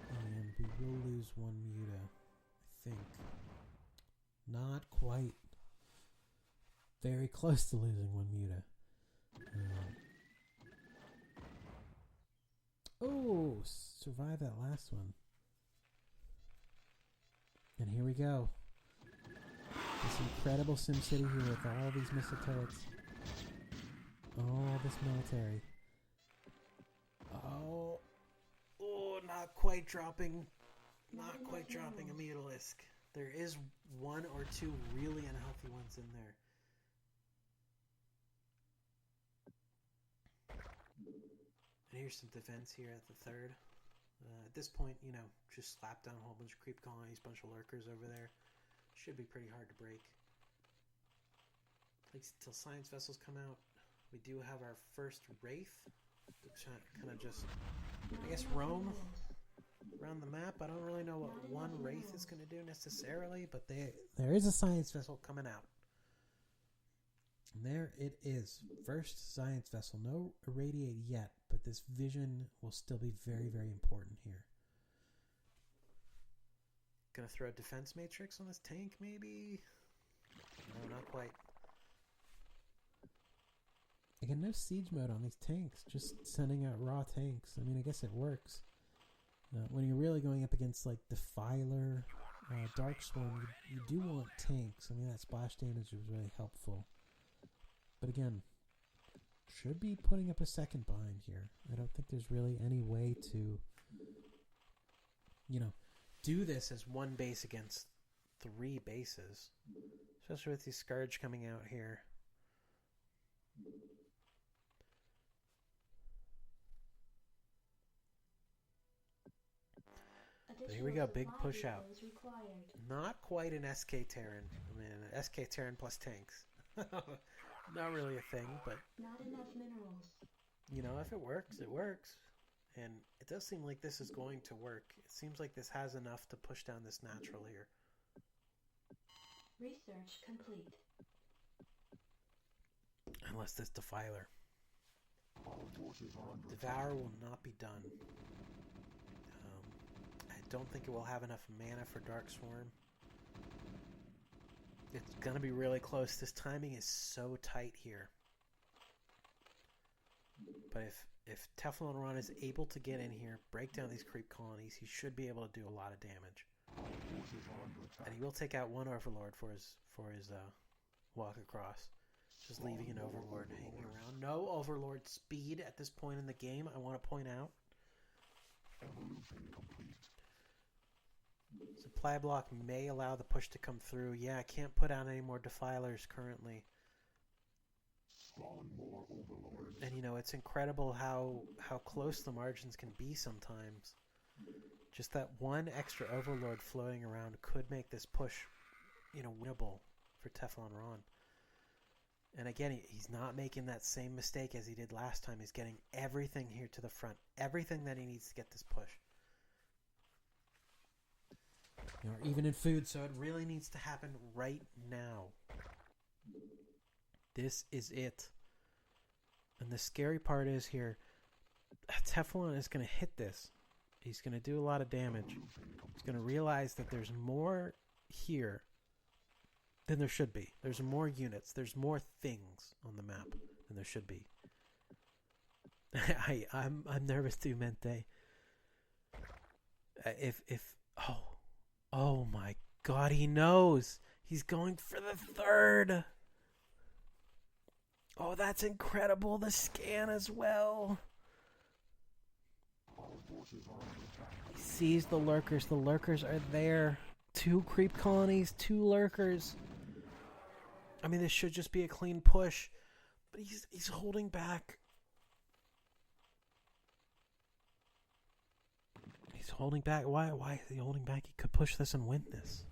And we will lose one muta, I think. Not quite. Very close to losing one muta. Oh, survive that last one. And here we go. This incredible SimCity here with all these missile turrets. All this military. Oh, not quite dropping. Not quite dropping a Mutalisk. There is one or two really unhealthy ones in there. And here's some defense here at the third. At this point, you know, just slap down a whole bunch of creep colonies, bunch of lurkers over there. Should be pretty hard to break. Takes until science vessels come out. We do have our first Wraith. Kind of just, I guess, roam around the map. I don't really know what one Wraith is going to do necessarily, but there is a science vessel coming out. And there it is. First science vessel. No irradiate yet, but this vision will still be very, very important here. Gonna throw a defense matrix on this tank, maybe? No, not quite. Again, no siege mode on these tanks. Just sending out raw tanks. I mean, I guess it works. When you're really going up against, like, Defiler, Darkstorm, you do want tanks. I mean, that splash damage is really helpful. But again, should be putting up a second behind here. I don't think there's really any way to, you know, do this as one base against 3 bases. Especially with these Scourge coming out here. But here we go, big push out. Not quite an SK Terran. I mean, an SK Terran plus tanks. Not really a thing, but Not enough minerals. you know, if it works, it works. And it does seem like this is going to work. It seems like this has enough to push down this natural here. Research complete. Unless this Defiler. Our forces are under Devour will not be done. I don't think it will have enough mana for Dark Swarm. It's going to be really close. This timing is so tight here. But if Teflon Ron is able to get in here, break down these creep colonies, he should be able to do a lot of damage. our forces are under attack. And he will take out one Overlord for his walk across. Just leaving an Overlord hanging around. No Overlord speed at this point in the game, I want to point out. Evolution complete. Supply block may allow the push to come through. Yeah, I can't put out any more Defilers currently. Spawn more overlords. And you know, it's incredible how close the margins can be sometimes. Just that one extra Overlord floating around could make this push, you know, winnable for Teflon Ron. And again, he's not making that same mistake as he did last time. He's getting everything here to the front. Everything that he needs to get this push. You know, even in food, so it really needs to happen right now. This is it. And the scary part is here, Teflon is going to hit this. He's going to do a lot of damage. He's going to realize that there's more here than there should be. There's more units. There's more things on the map than there should be. I'm nervous too, Mente. Oh my God, he knows. He's going for the third. Oh, that's incredible. The scan as well. Our forces are under attack. He sees the lurkers. The lurkers are there. 2 creep colonies, 2 lurkers. I mean, this should just be a clean push. But he's holding back. He's holding back. Why is he holding back? He could push this and win this.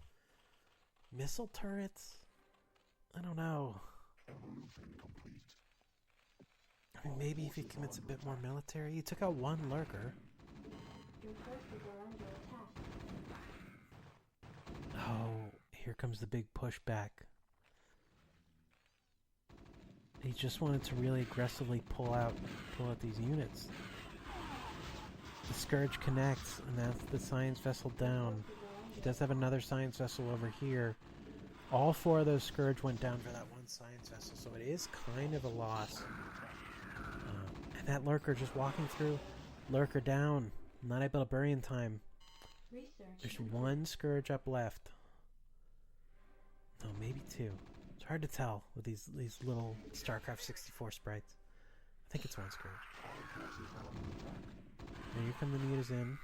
Missile turrets? I don't know. Evolution complete. I mean, maybe if he commits a bit more military. He took out 1 lurker. Your forces are under attack. Oh, here comes the big push back. He just wanted to really aggressively pull out these units. The Scourge connects, and that's the science vessel down. He does have another science vessel over here. All 4 of those Scourge went down for that 1 science vessel, so it is kind of a loss. And that lurker just walking through. Lurker down. Not able to bury in time. Research. There's one Scourge up left. No, maybe two. It's hard to tell with these little StarCraft 64 sprites. I think it's one Scourge. And here come the mutas in.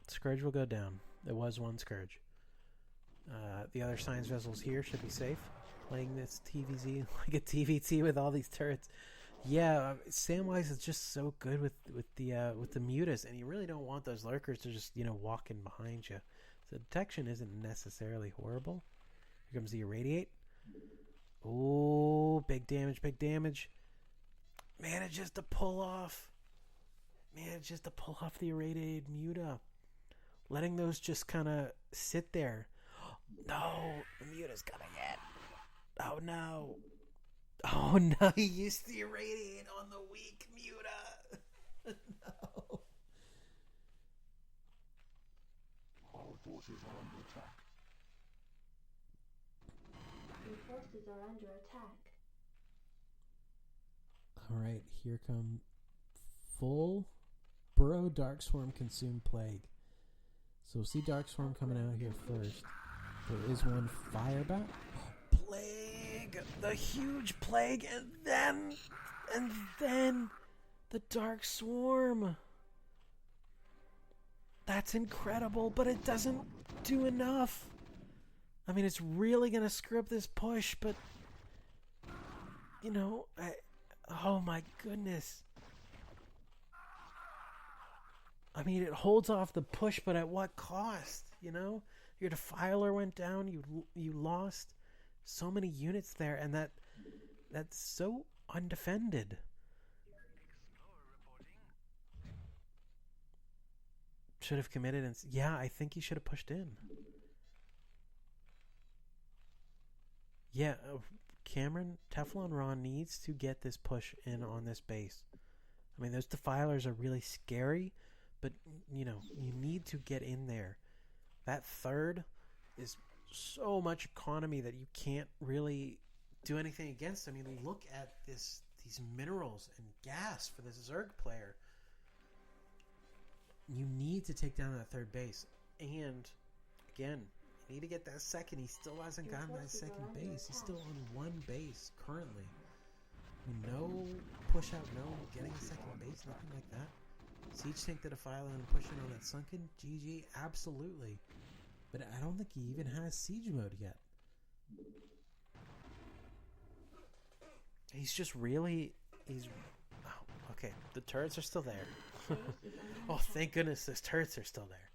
Scourge will go down. There was one Scourge. The other Science Vessels here should be safe. Playing this TVZ like a TVT with all these turrets. Yeah, Samwise is just so good with the mutas, and you really don't want those lurkers to just walk in behind you. So detection isn't necessarily horrible. Here comes the irradiate. Oh, big damage, big damage. Manages to pull off. Manages to pull off the irradiated muta. Letting those just kind of sit there. No, the muta's gonna get. Oh no. Oh no, he used the irradiate on the weak muta. No. Our forces are under attack. Your forces are under attack. Alright, here come full Burrow Dark Swarm Consume Plague. So we'll see Dark Swarm coming out here first. There is one fire bat. Plague! The huge plague, and then the Dark Swarm. That's incredible, but it doesn't do enough. I mean, it's really gonna screw up this push, but oh my goodness. I mean, it holds off the push, but at what cost? Your Defiler went down. You lost so many units there, and that's so undefended. Should have committed, and yeah, I think he should have pushed in. Yeah, Cameron, Teflon Ron needs to get this push in on this base. I mean, those Defilers are really scary, but you need to get in there. That third is so much economy that you can't really do anything against. I mean, look at these minerals and gas for this Zerg player. You need to take down that third base. And, again, you need to get that second. He still hasn't gotten that second base. He's still on one base currently. No push out, no getting a second base, nothing like that. Siege tank the Defiler and pushing on that sunken. GG, absolutely. But I don't think he even has siege mode yet. He's just really... Oh, okay, the turrets are still there. Oh, thank goodness those turrets are still there.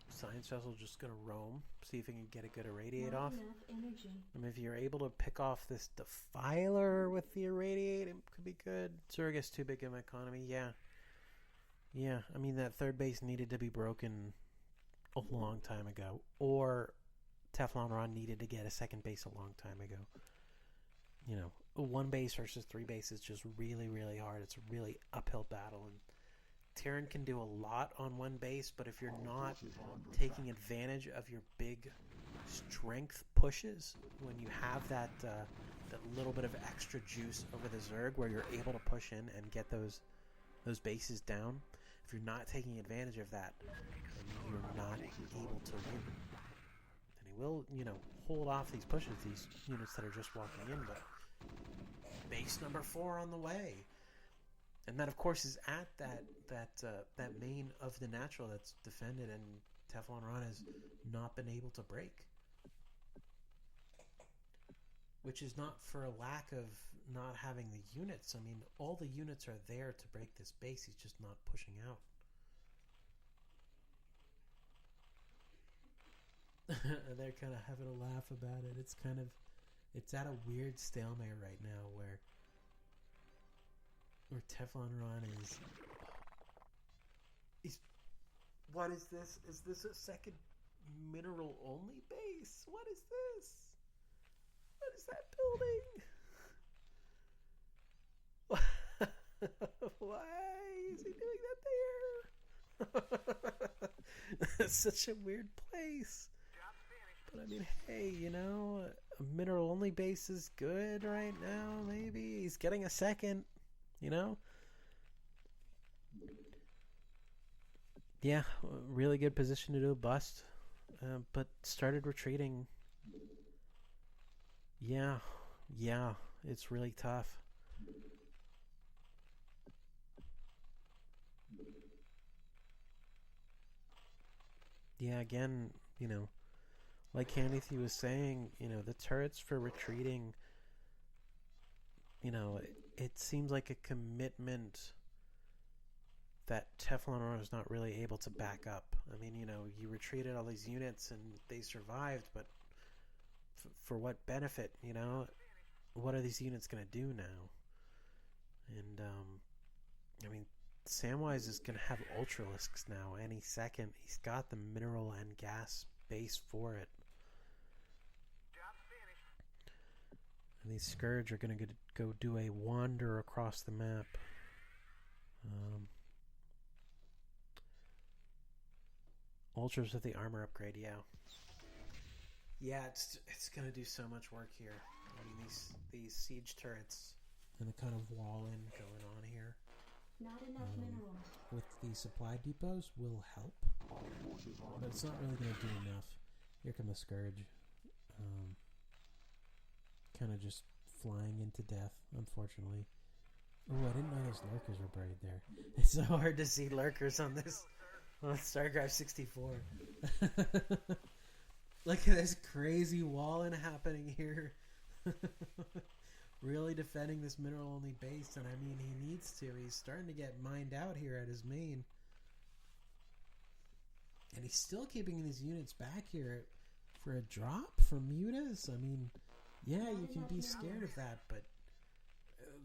Science Vessel just going to roam, see if he can get a good irradiate off. And if you're able to pick off this Defiler with the irradiate, it could be good. Zerg is too big of an economy, yeah. Yeah, I mean, that third base needed to be broken a long time ago. Or Teflon Ron needed to get a second base a long time ago. One base versus three base is just really, really hard. It's a really uphill battle, and Terran can do a lot on one base, but if you're not taking advantage of your big strength pushes, when you have that little bit of extra juice over the Zerg where you're able to push in and get those bases down, if you're not taking advantage of that, then you're not able to win. And he will, hold off these pushes, these units that are just walking in, but base number 4 on the way. And that, of course, is at that main of the natural that's defended, and Teflon Ron has not been able to break. Which is not for a lack of not having the units. I mean, all the units are there to break this base. He's just not pushing out. They're kind of having a laugh about it. It's at a weird stalemate right now where Teflon Ron is... What is this? Is this a second mineral only base? What is this? What is that building? Why is he doing that there? It's such a weird place. But I mean, hey, you know, a mineral-only base is good right now, maybe. He's getting a second, you know? Yeah, really good position to do a bust. But started retreating. Yeah, it's really tough. Yeah, again, you know, like Hannity was saying, you know, the turrets for retreating, you know, it seems like a commitment that Teflon Ron is not really able to back up. I mean, you know, you retreated all these units and they survived, but for what benefit, you know? What are these units going to do now? And, I mean, Samwise is going to have Ultralisks now any second. He's got the mineral and gas base for it. And these Scourge are going to go do a wander across the map. Ultras with the armor upgrade, yeah. Yeah, it's going to do so much work here. I mean, these siege turrets and the kind of wall-in going on here. Not enough minerals. With the supply depots will help, but it's not really going to do enough. Here come the Scourge. Kind of just flying into death, unfortunately. Oh, I didn't know those lurkers were buried there. It's so hard to see lurkers on this, on StarCraft 64. Look at this crazy wall-in happening here. Really defending this mineral-only base, and I mean, he needs to. He's starting to get mined out here at his main. And he's still keeping these units back here for a drop from Mutas. I mean, yeah, you can be scared of that, but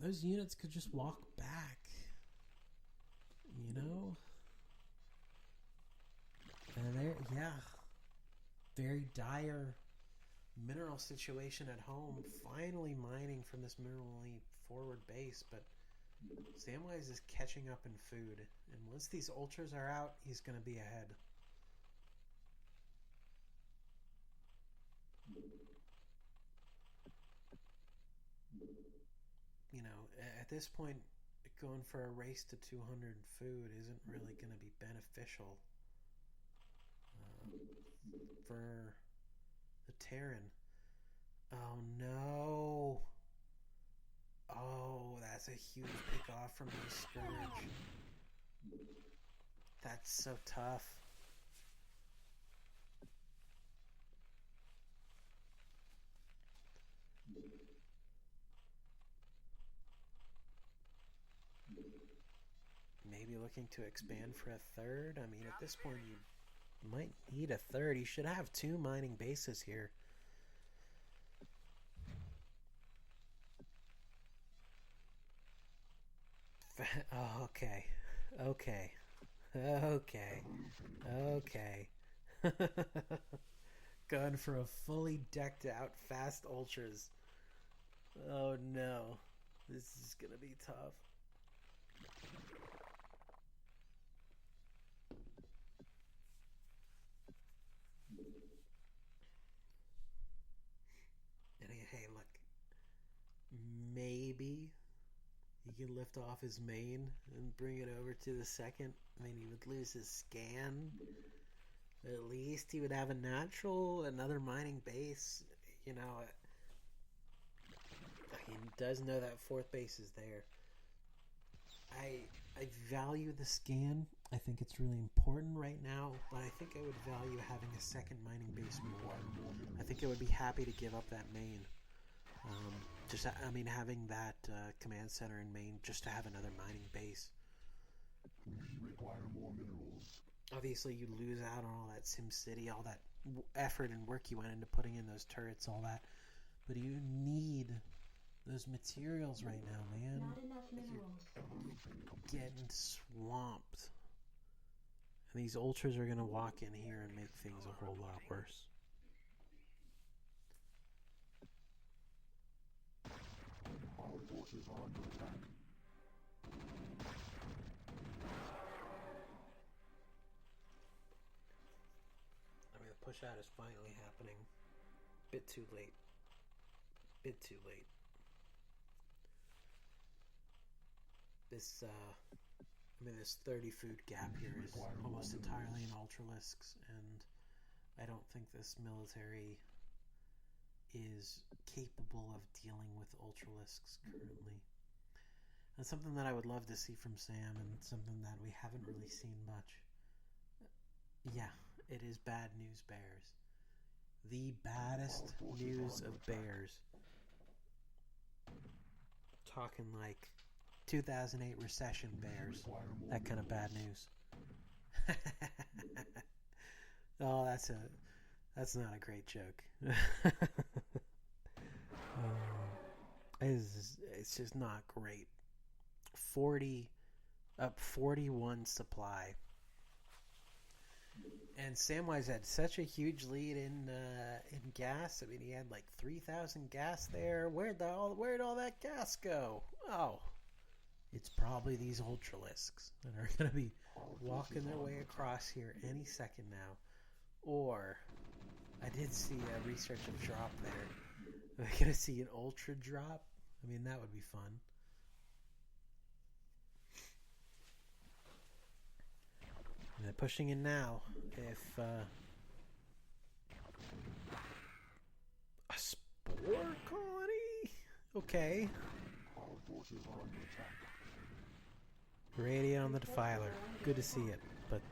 those units could just walk back. You know? And there, yeah. Very dire mineral situation at home. Finally mining from this mineral-only forward base, but Samwise is catching up in food. And once these ultras are out, he's going to be ahead. You know, at this point, going for a race to 200 food isn't really going to be beneficial for the Terran. Oh no! Oh, that's a huge pick off from the Scourge. That's so tough. Maybe looking to expand for a third. I mean, at this point, you might need a third. You should have 2 mining bases here. Oh, okay. Going for a fully decked out fast ultras. Oh no. This is gonna be tough. And hey, look. Maybe he can lift off his main and bring it over to the second. I mean, he would lose his scan. But at least he would have a natural, another mining base. You know, he does know that 4th base is there. I value the scan. I think it's really important right now, but I think I would value having a second mining base more. I think I would be happy to give up that main. I mean, having that command center in Maine just to have another mining base. We require more minerals. Obviously, you lose out on all that SimCity, all that effort and work you went into putting in those turrets, all that. But you need those materials right now, man. Not enough minerals. You're getting swamped. And these ultras are going to walk in here and make things a whole lot worse. Our forces are under attack. I mean, the push out is finally happening. Bit too late. Bit too late. This, this 30 food gap here is almost entirely in Ultralisks, and I don't think this military is capable of dealing with Ultralisks currently. That's something that I would love to see from Sam, and something that we haven't really seen much. Yeah, it is bad news bears. The baddest news of bears. Talking like 2008 recession bears. That kind of bad news. Oh, that's not a great joke. It's just not great. 41 supply. And Samwise had such a huge lead in gas. I mean, he had like 3,000 gas there. Where'd all that gas go? Oh, it's probably these Ultralisks that are going to be walking their way across here any second now. Or, I did see a research of drop there. Am I going to see an Ultra drop? I mean, that would be fun. And they're pushing in now. If a spore colony? Okay. Radio on the Defiler. Good to see it. But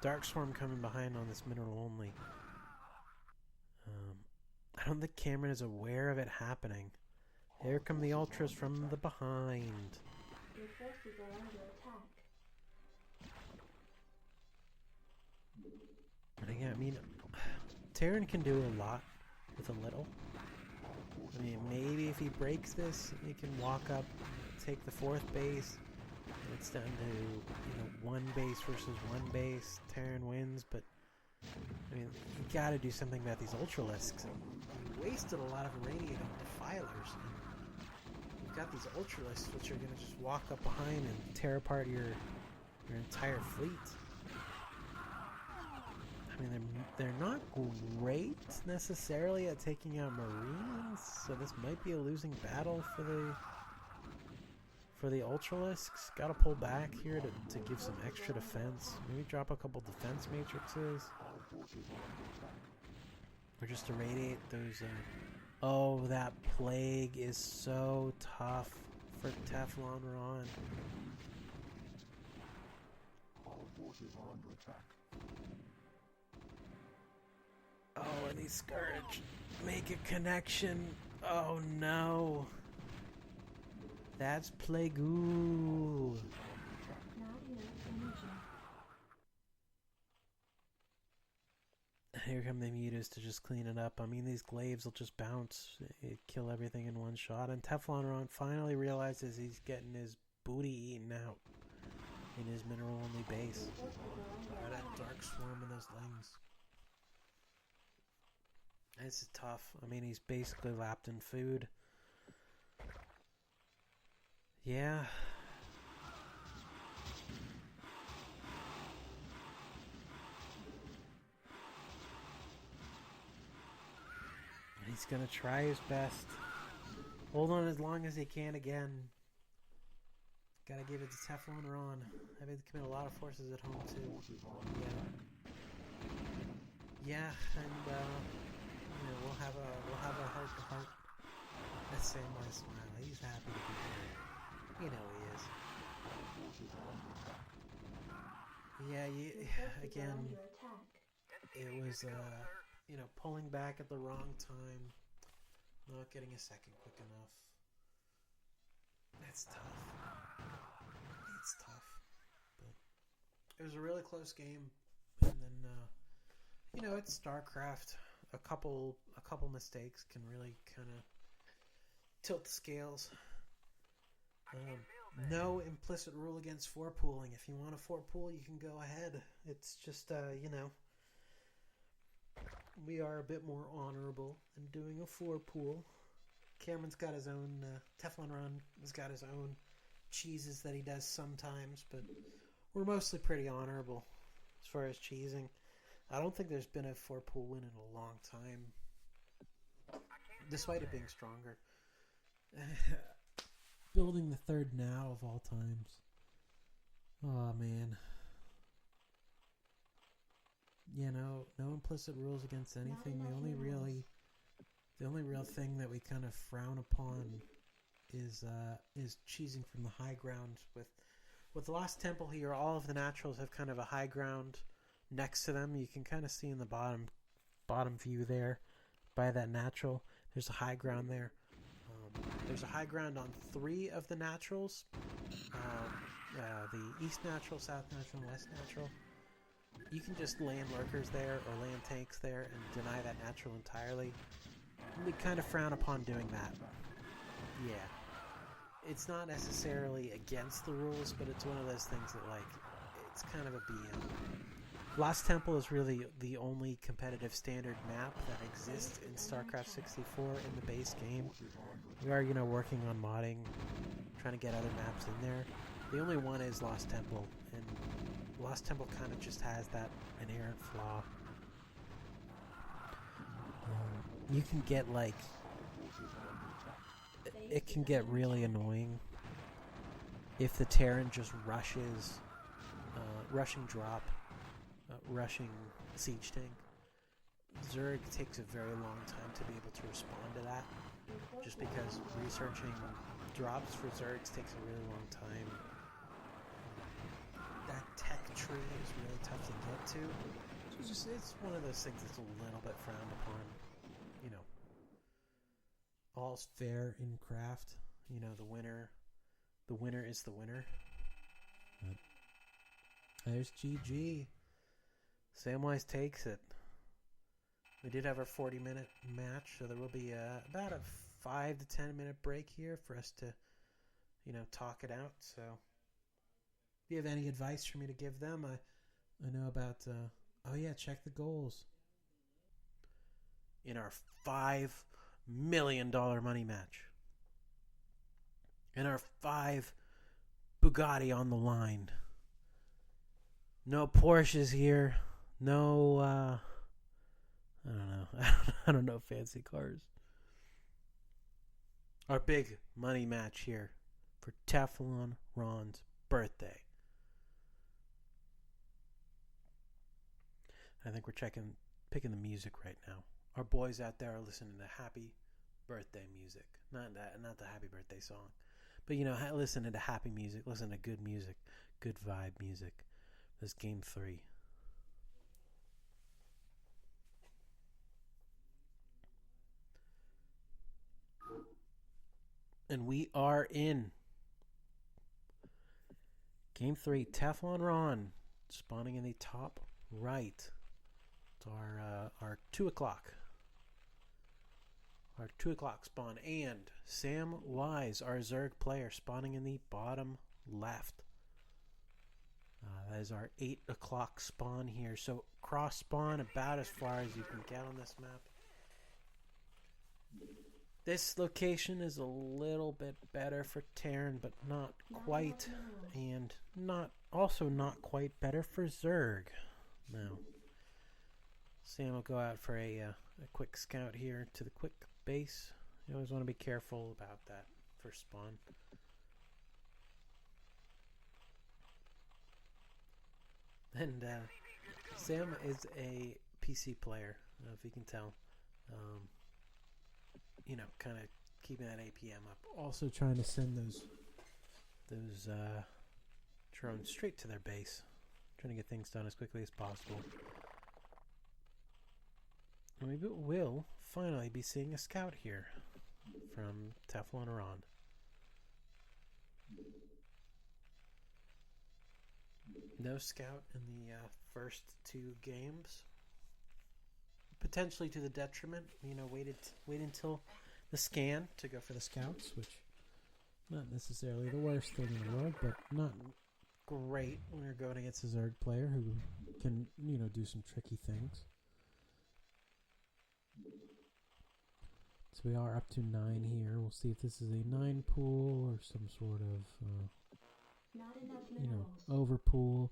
Dark Swarm coming behind on this mineral only. I don't think Cameron is aware of it happening. Here come the Ultras from the behind. Your forces are under attack. But again, I mean, Terran can do a lot with a little. I mean, maybe if he breaks this, he can walk up, take the 4th base. It's down to, one base versus 1 base. Terran wins, but I mean, you gotta do something about these Ultralisks. You wasted a lot of irradiate on Defilers. You've got these Ultralisks, which are gonna just walk up behind and tear apart your entire fleet. I mean, they're not great necessarily at taking out Marines, so this might be a losing battle for the Ultralisks. Gotta pull back here to give some extra defense. Maybe drop a couple defense matrices. Or just irradiate those... Oh, that plague is so tough for Teflon Ron. Our forces are under attack. Oh, and these Scourge make a connection. Oh no. That's Plague. Not enough energy. Here come the mutas to just clean it up. I mean, these glaives will just bounce, kill everything in one shot. And TeflonRon finally realizes he's getting his booty eaten out in his mineral-only base. By that Dark Swarm and those Lings. This is tough. I mean, he's basically lapped in food. Yeah. He's gonna try his best. Hold on as long as he can again. Gotta give it to Teflon Ron. I've had to commit a lot of forces at home too. Yeah, and we'll have a heart to heart. That's Samwise smile. He's happy to be here. You know he is. Yeah, again, it was pulling back at the wrong time, not getting a second quick enough. That's tough. It's tough, but it was a really close game. And then it's StarCraft. A couple mistakes can really kind of tilt the scales. No implicit rule against 4-pooling. If you want to 4-pool, you can go ahead. It's just we are a bit more honorable in doing a 4-pool. Cameron's got his own TeflonRon has got his own cheeses that he does sometimes, but we're mostly pretty honorable as far as cheesing. I don't think there's been a 4-pool win in a long time. despite it being stronger. Building the third now of all times. Oh man. You know, no implicit rules against anything. The only real thing that we kind of frown upon is cheesing from the high ground. With the Lost Temple here, all of the naturals have kind of a high ground next to them. You can kind of see in the bottom view there by that natural. There's a high ground there. There's a high ground on 3 of the naturals. The East Natural, South Natural, and West Natural. You can just land lurkers there or land tanks there and deny that natural entirely. We kind of frown upon doing that. Yeah. It's not necessarily against the rules, but it's one of those things that, like, it's kind of a BM. Lost Temple is really the only competitive standard map that exists in StarCraft 64 in the base game. We are, working on modding, trying to get other maps in there. The only one is Lost Temple, and Lost Temple kind of just has that inherent flaw. You can get, like, it can get really annoying if the Terran just rushes, rushing drop, rushing siege tank. Zerg takes a very long time to be able to respond to that, just because researching drops for Zergs takes a really long time. That tech tree is really tough to get to, so it's one of those things that's a little bit frowned upon. All's fair in craft. The winner is the winner. But there's GG. Samwise takes it. We did have our 40-minute match, so there will be about a 5 to 10 minute break here for us to, talk it out. So, if you have any advice for me to give them, I know about. Check the goals. In our $5 million money match. And our 5 Bugatti on the line. No Porsches here. No, I don't know. I don't know fancy cars. Our big money match here for Teflon Ron's birthday. I think we're picking the music right now. Our boys out there are listening to happy birthday music. Not the happy birthday song. But, listen to happy music. Listen to good music. Good vibe music. This game 3. And we are in game 3. Teflon Ron spawning in the top right. It's our 2 o'clock. Our 2 o'clock spawn. And Samwise, our Zerg player, spawning in the bottom left. That is our 8 o'clock spawn here. So cross spawn about as far as you can get on this map. This location is a little bit better for Terran, but not quite. And not quite better for Zerg. Now, Sam will go out for a quick scout here to the quick base. You always want to be careful about that first spawn. And Sam is a PC player, if you can tell. Kind of keeping that APM up. Also trying to send those drones straight to their base. Trying to get things done as quickly as possible. And we will finally be seeing a scout here from Teflon Ron. No scout in the first 2 games. Potentially to the detriment. Wait until the scan to go for the scouts, which not necessarily the worst thing in the world, but not great when you're going against a Zerg player who can, do some tricky things. So we are up to 9 here. We'll see if this is a 9 pool or some sort of, overpool.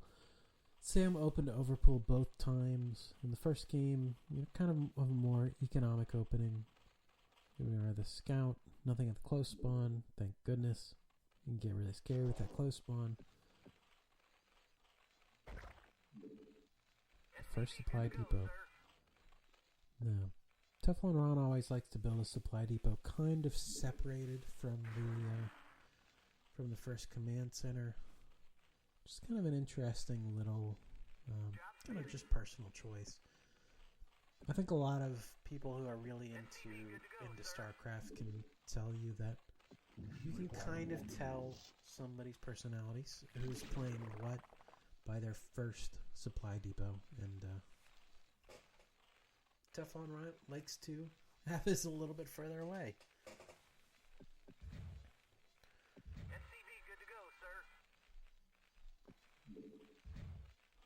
Sam opened to overpool both times. In the first game, kind of a more economic opening. Here we are, the scout. Nothing at the close spawn. Thank goodness. You can get really scary with that close spawn. First supply depot. No. Teflon Ron always likes to build a supply depot kind of separated from the first command center. Just kind of an interesting little, kind of just personal choice. I think a lot of people who are really into StarCraft can tell you that you can kind of tell somebody's personalities, who's playing what, by their first supply depot. And Teflon Ron likes to have this a little bit further away. SCV good to go, sir.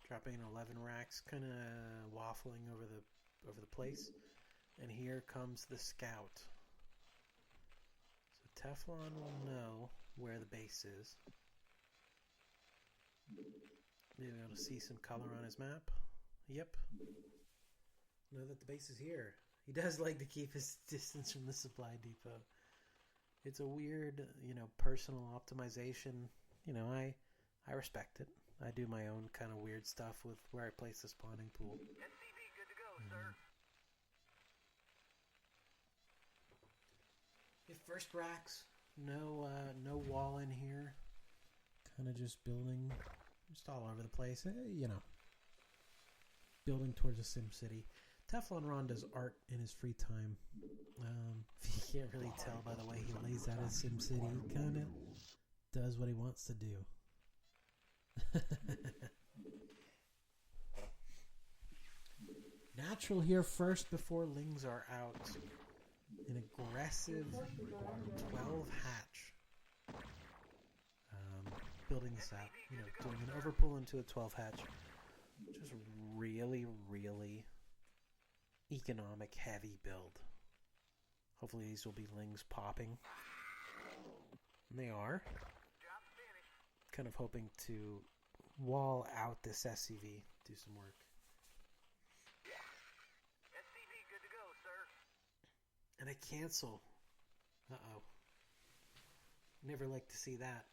Dropping 11 racks, kind of waffling over the place. And here comes the scout. So Teflon will know where the base is. Maybe able to see some color on his map. Yep. Know that the base is here. He does like to keep his distance from the supply depot. It's a weird, personal optimization. I respect it. I do my own kind of weird stuff with where I place the spawning pool. SCV good to go, sir. Your first racks, no wall in here. Kind of just building, just all over the place. Building towards a sim city. Teflon Ron does art in his free time. You can't really tell by the way he lays out his sim city. He kind of does what he wants to do. Natural here first before lings are out. An aggressive 12 hatch. Building this out. Doing an overpull into a 12 hatch. Just really, really economic heavy build. Hopefully these will be lings popping. And they are. Job finished. Kind of hoping to wall out this SCV. Do some work. SCV good to go, sir. And I cancel. Uh-oh. Never like to see that.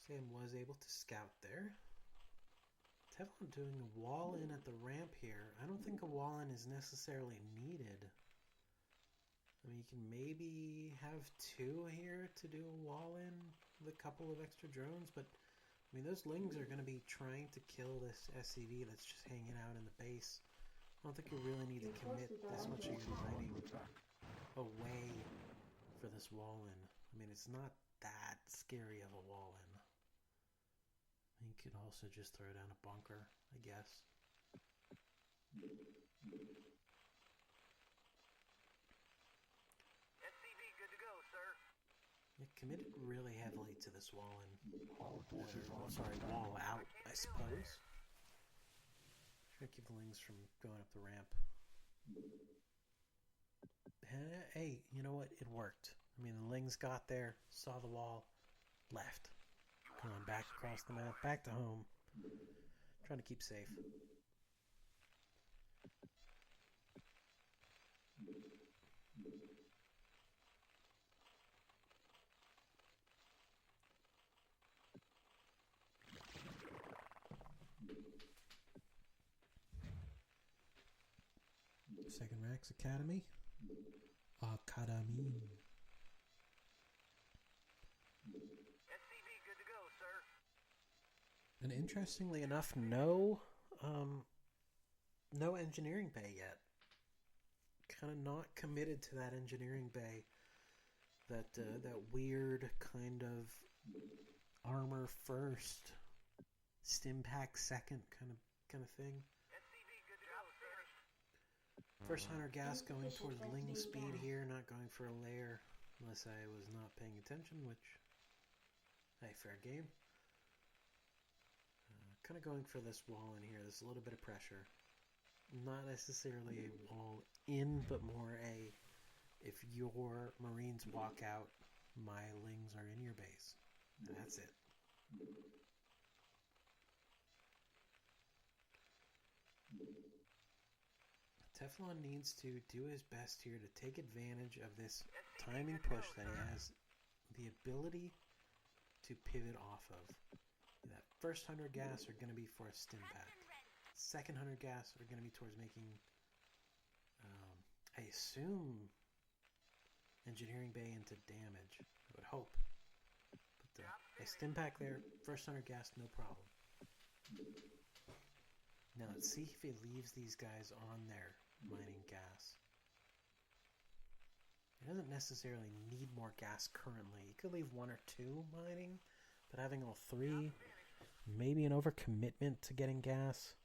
Sam was able to scout there. Teflon doing a wall in at the ramp here. I don't think a wall in is necessarily needed. I mean, you can maybe have two here to do a wall in with a couple of extra drones, but I mean, those lings are going to be trying to kill this SCV that's just hanging out in the base. I don't think you really need to commit this much of your mining away for this wall in. I mean, it's not that scary of a wall in. You could also just throw down a bunker, I guess. SCV good to go, sir. It committed really heavily to this wall in. Wall out, I suppose. Try to keep the lings from going up the ramp. Hey, you know what? It worked. I mean, the lings got there, saw the wall, left. Come on, back across the map, back to home. Trying to keep safe. Second Rax Academy. Academy. SCV good to go, sir. And interestingly enough, no engineering bay yet. Kind of not committed to that engineering bay. That weird kind of armor first, stim pack second kind of thing. SCV good to go, sir. First hunter gas going towards ling speed here, not going for a layer unless I was not paying attention, which, hey, fair game. Kind of going for this wall in here. There's a little bit of pressure. Not necessarily a wall in, but more a, if your Marines walk out, my lings are in your base. And that's it. Teflon needs to do his best here to take advantage of this timing push that he has the ability to pivot off of. That first 100 gas are going to be for a stim pack. Second 100 gas are going to be towards making, I assume, engineering bay into damage. I would hope. But a stim pack there, first 100 gas, no problem. Now let's see if he leaves these guys on there mining gas. He doesn't necessarily need more gas currently. He could leave 1 or 2 mining, but having all 3, maybe an overcommitment to getting gas.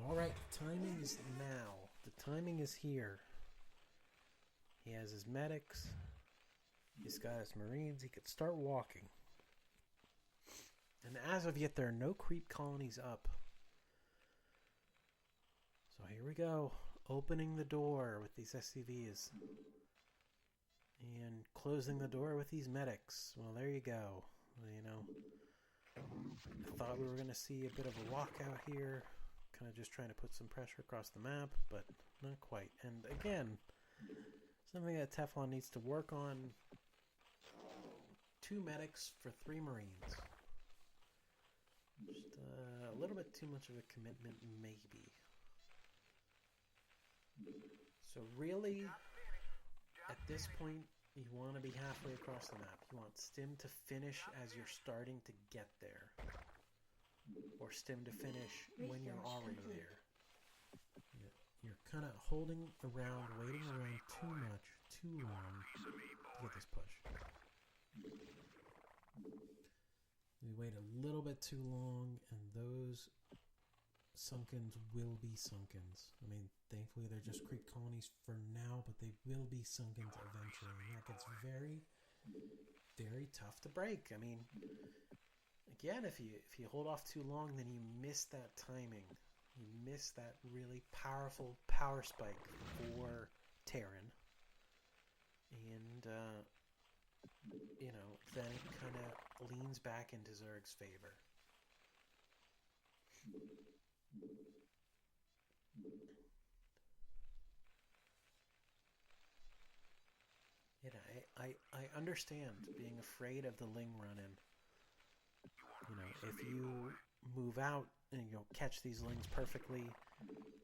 Alright, the timing is now. The timing is here. He has his medics. He's got his marines. He could start walking. And as of yet, there are no creep colonies up. So here we go. Opening the door with these SCVs. And closing the door with these medics. Well, there you go. You know, I thought we were going to see a bit of a walkout here. Kind of just trying to put some pressure across the map, but not quite. And again, something that Teflon needs to work on. 2 medics for 3 marines. Just a little bit too much of a commitment, maybe. So really, at this point, you want to be halfway across the map. You want Stim to finish as you're starting to get there. Or Stim to finish when you're already there. You're kind of holding around, waiting around too much, too long to get this push. We wait a little bit too long, and those sunkens will be sunkens. I mean, thankfully they're just creep colonies for now, but they will be sunkens eventually. And that gets very, very tough to break. I mean, again, if you hold off too long, then you miss that timing. You miss that really powerful power spike for Terran. And, you know, then it kind of leans back into Zerg's favor. You know, I understand being afraid of the Ling run-in. You know, if you move out and you don't catch these Lings perfectly,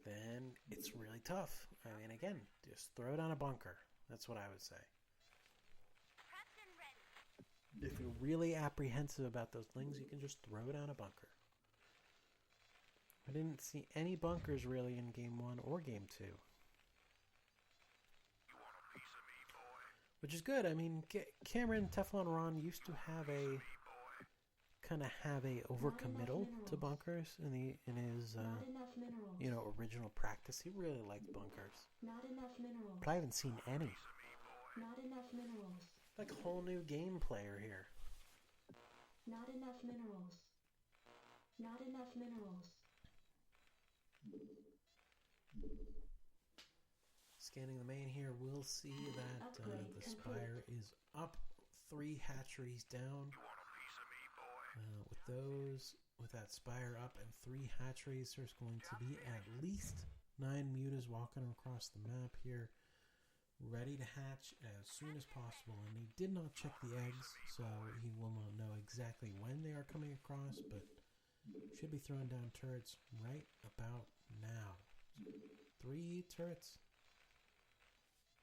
then it's really tough. I mean, again, just throw down a bunker. That's what I would say. If you're really apprehensive about those Lings, you can just throw down a bunker. I didn't see any bunkers really in Game 1 or Game 2. Which is good. I mean, Cameron Teflon Ron used to have a overcommittal to bunkers in his you know, original practice. He really liked bunkers. Not enough minerals. But I haven't seen any. Not enough minerals. Like a whole new game player here. Not enough minerals. Not enough minerals. Scanning the main here, we'll see that the spire is up, 3 hatcheries down. With that spire up and 3 hatcheries, there's going to be at least 9 mutas walking across the map here, ready to hatch as soon as possible. And he did not check the eggs, so he will not know exactly when they are coming across, but should be throwing down turrets right about now. 3 turrets.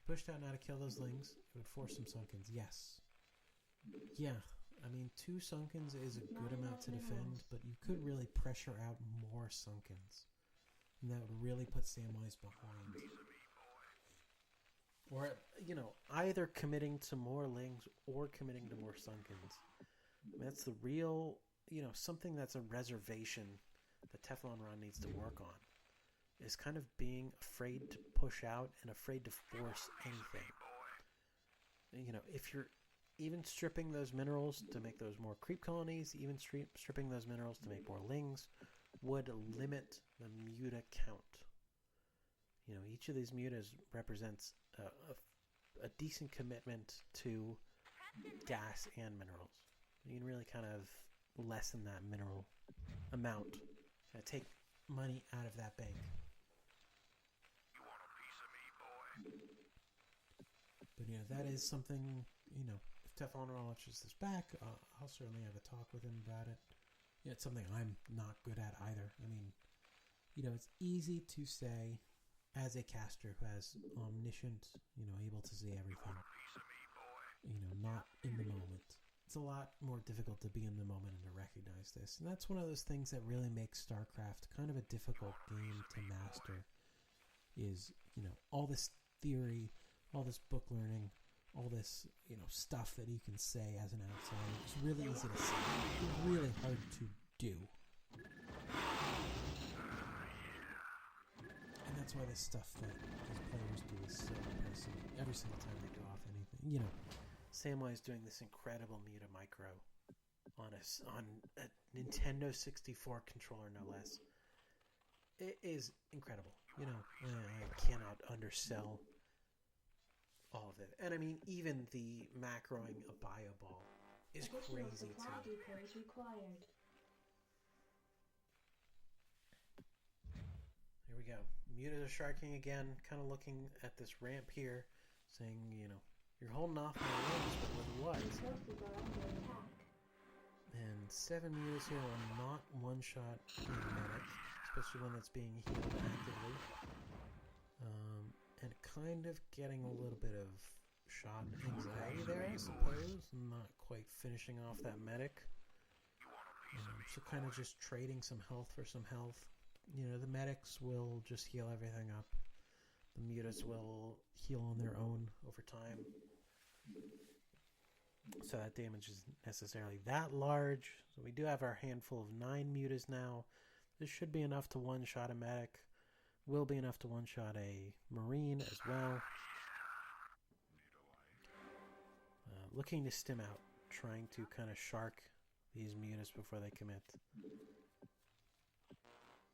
Pushed out now to kill those Lings. It would force some sunkens. Yes. Yeah. I mean, 2 sunkens is a good amount to defend, but you could really pressure out more sunkens. And that would really put Samwise behind. Or, you know, either committing to more Lings or committing to more sunkens. I mean, that's the real, you know, something that's a reservation that TeflonRon needs to work on. Is kind of being afraid to push out and afraid to force anything. You know, if you're even stripping those minerals to make those more creep colonies, even stripping those minerals to make more Lings, would limit the muta count. You know, each of these mutas represents a decent commitment to gas and minerals. You can really kind of lessen that mineral amount. Take money out of that bank. You want a piece of me, boy? But that is something, if TeflonRon watches this back, I'll certainly have a talk with him about it. It's something I'm not good at either. I mean, it's easy to say as a caster who has omniscient, able to see everything, not in the moment. It's a lot more difficult to be in the moment and to recognize this. And that's one of those things that really makes StarCraft kind of a difficult game to master is, all this theory, all this book learning, all this, stuff that you can say as an outsider. It's really easy to say. It's really hard to do. And that's why this stuff that these players do is so impressive. Every single time they go off anything. Samwise doing this incredible Muta Micro on a Nintendo 64 controller, no less. It is incredible. I cannot undersell all of it. And I mean, even the macroing a bio ball is crazy too. Is required. Here we go. Mutas are sharking again, kind of looking at this ramp here, saying, you're holding off my limbs, but with what? Forces are under attack. And 7 mutas here will not one-shot a medic, especially one that's being healed actively. And kind of getting a little bit of shot anxiety there, I suppose. Not quite finishing off that medic. So kind of just trading some health for some health. The medics will just heal everything up. The mutas will heal on their own over time. So that damage isn't necessarily that large. So we do have our handful of 9 mutas now. This should be enough to one-shot a medic. Will be enough to one-shot a marine as well. Looking to stim out. Trying to kind of shark these mutas before they commit.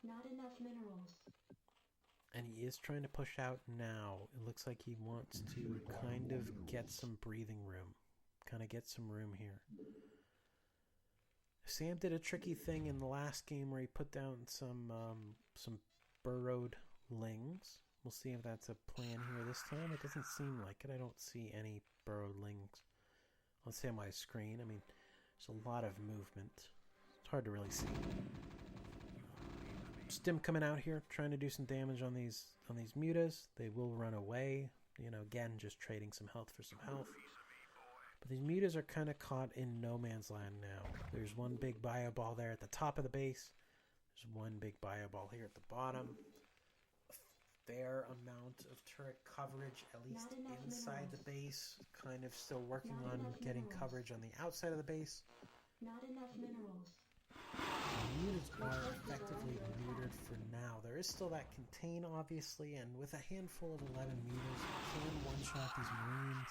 Not enough minerals. And he is trying to push out now. It looks like he wants to kind of get some breathing room. Kind of get some room here. Sam did a tricky thing in the last game where he put down some burrowed lings. We'll see if that's a plan here this time. It doesn't seem like it. I don't see any burrowed lings on Samwise's screen. I mean, there's a lot of movement. It's hard to really see. Stim coming out here, trying to do some damage on these mutas. They will run away. Again, just trading some health for some health. But these mutas are kind of caught in no man's land now. There's one big bio ball there at the top of the base. There's one big bio ball here at the bottom. A fair amount of turret coverage, at least inside the base. Kind of still working on getting coverage on the outside of the base. Not enough minerals. The mutas are effectively muted for now. There is still that contain, obviously, and with a handful of 11 mutas, you can one-shot these marines.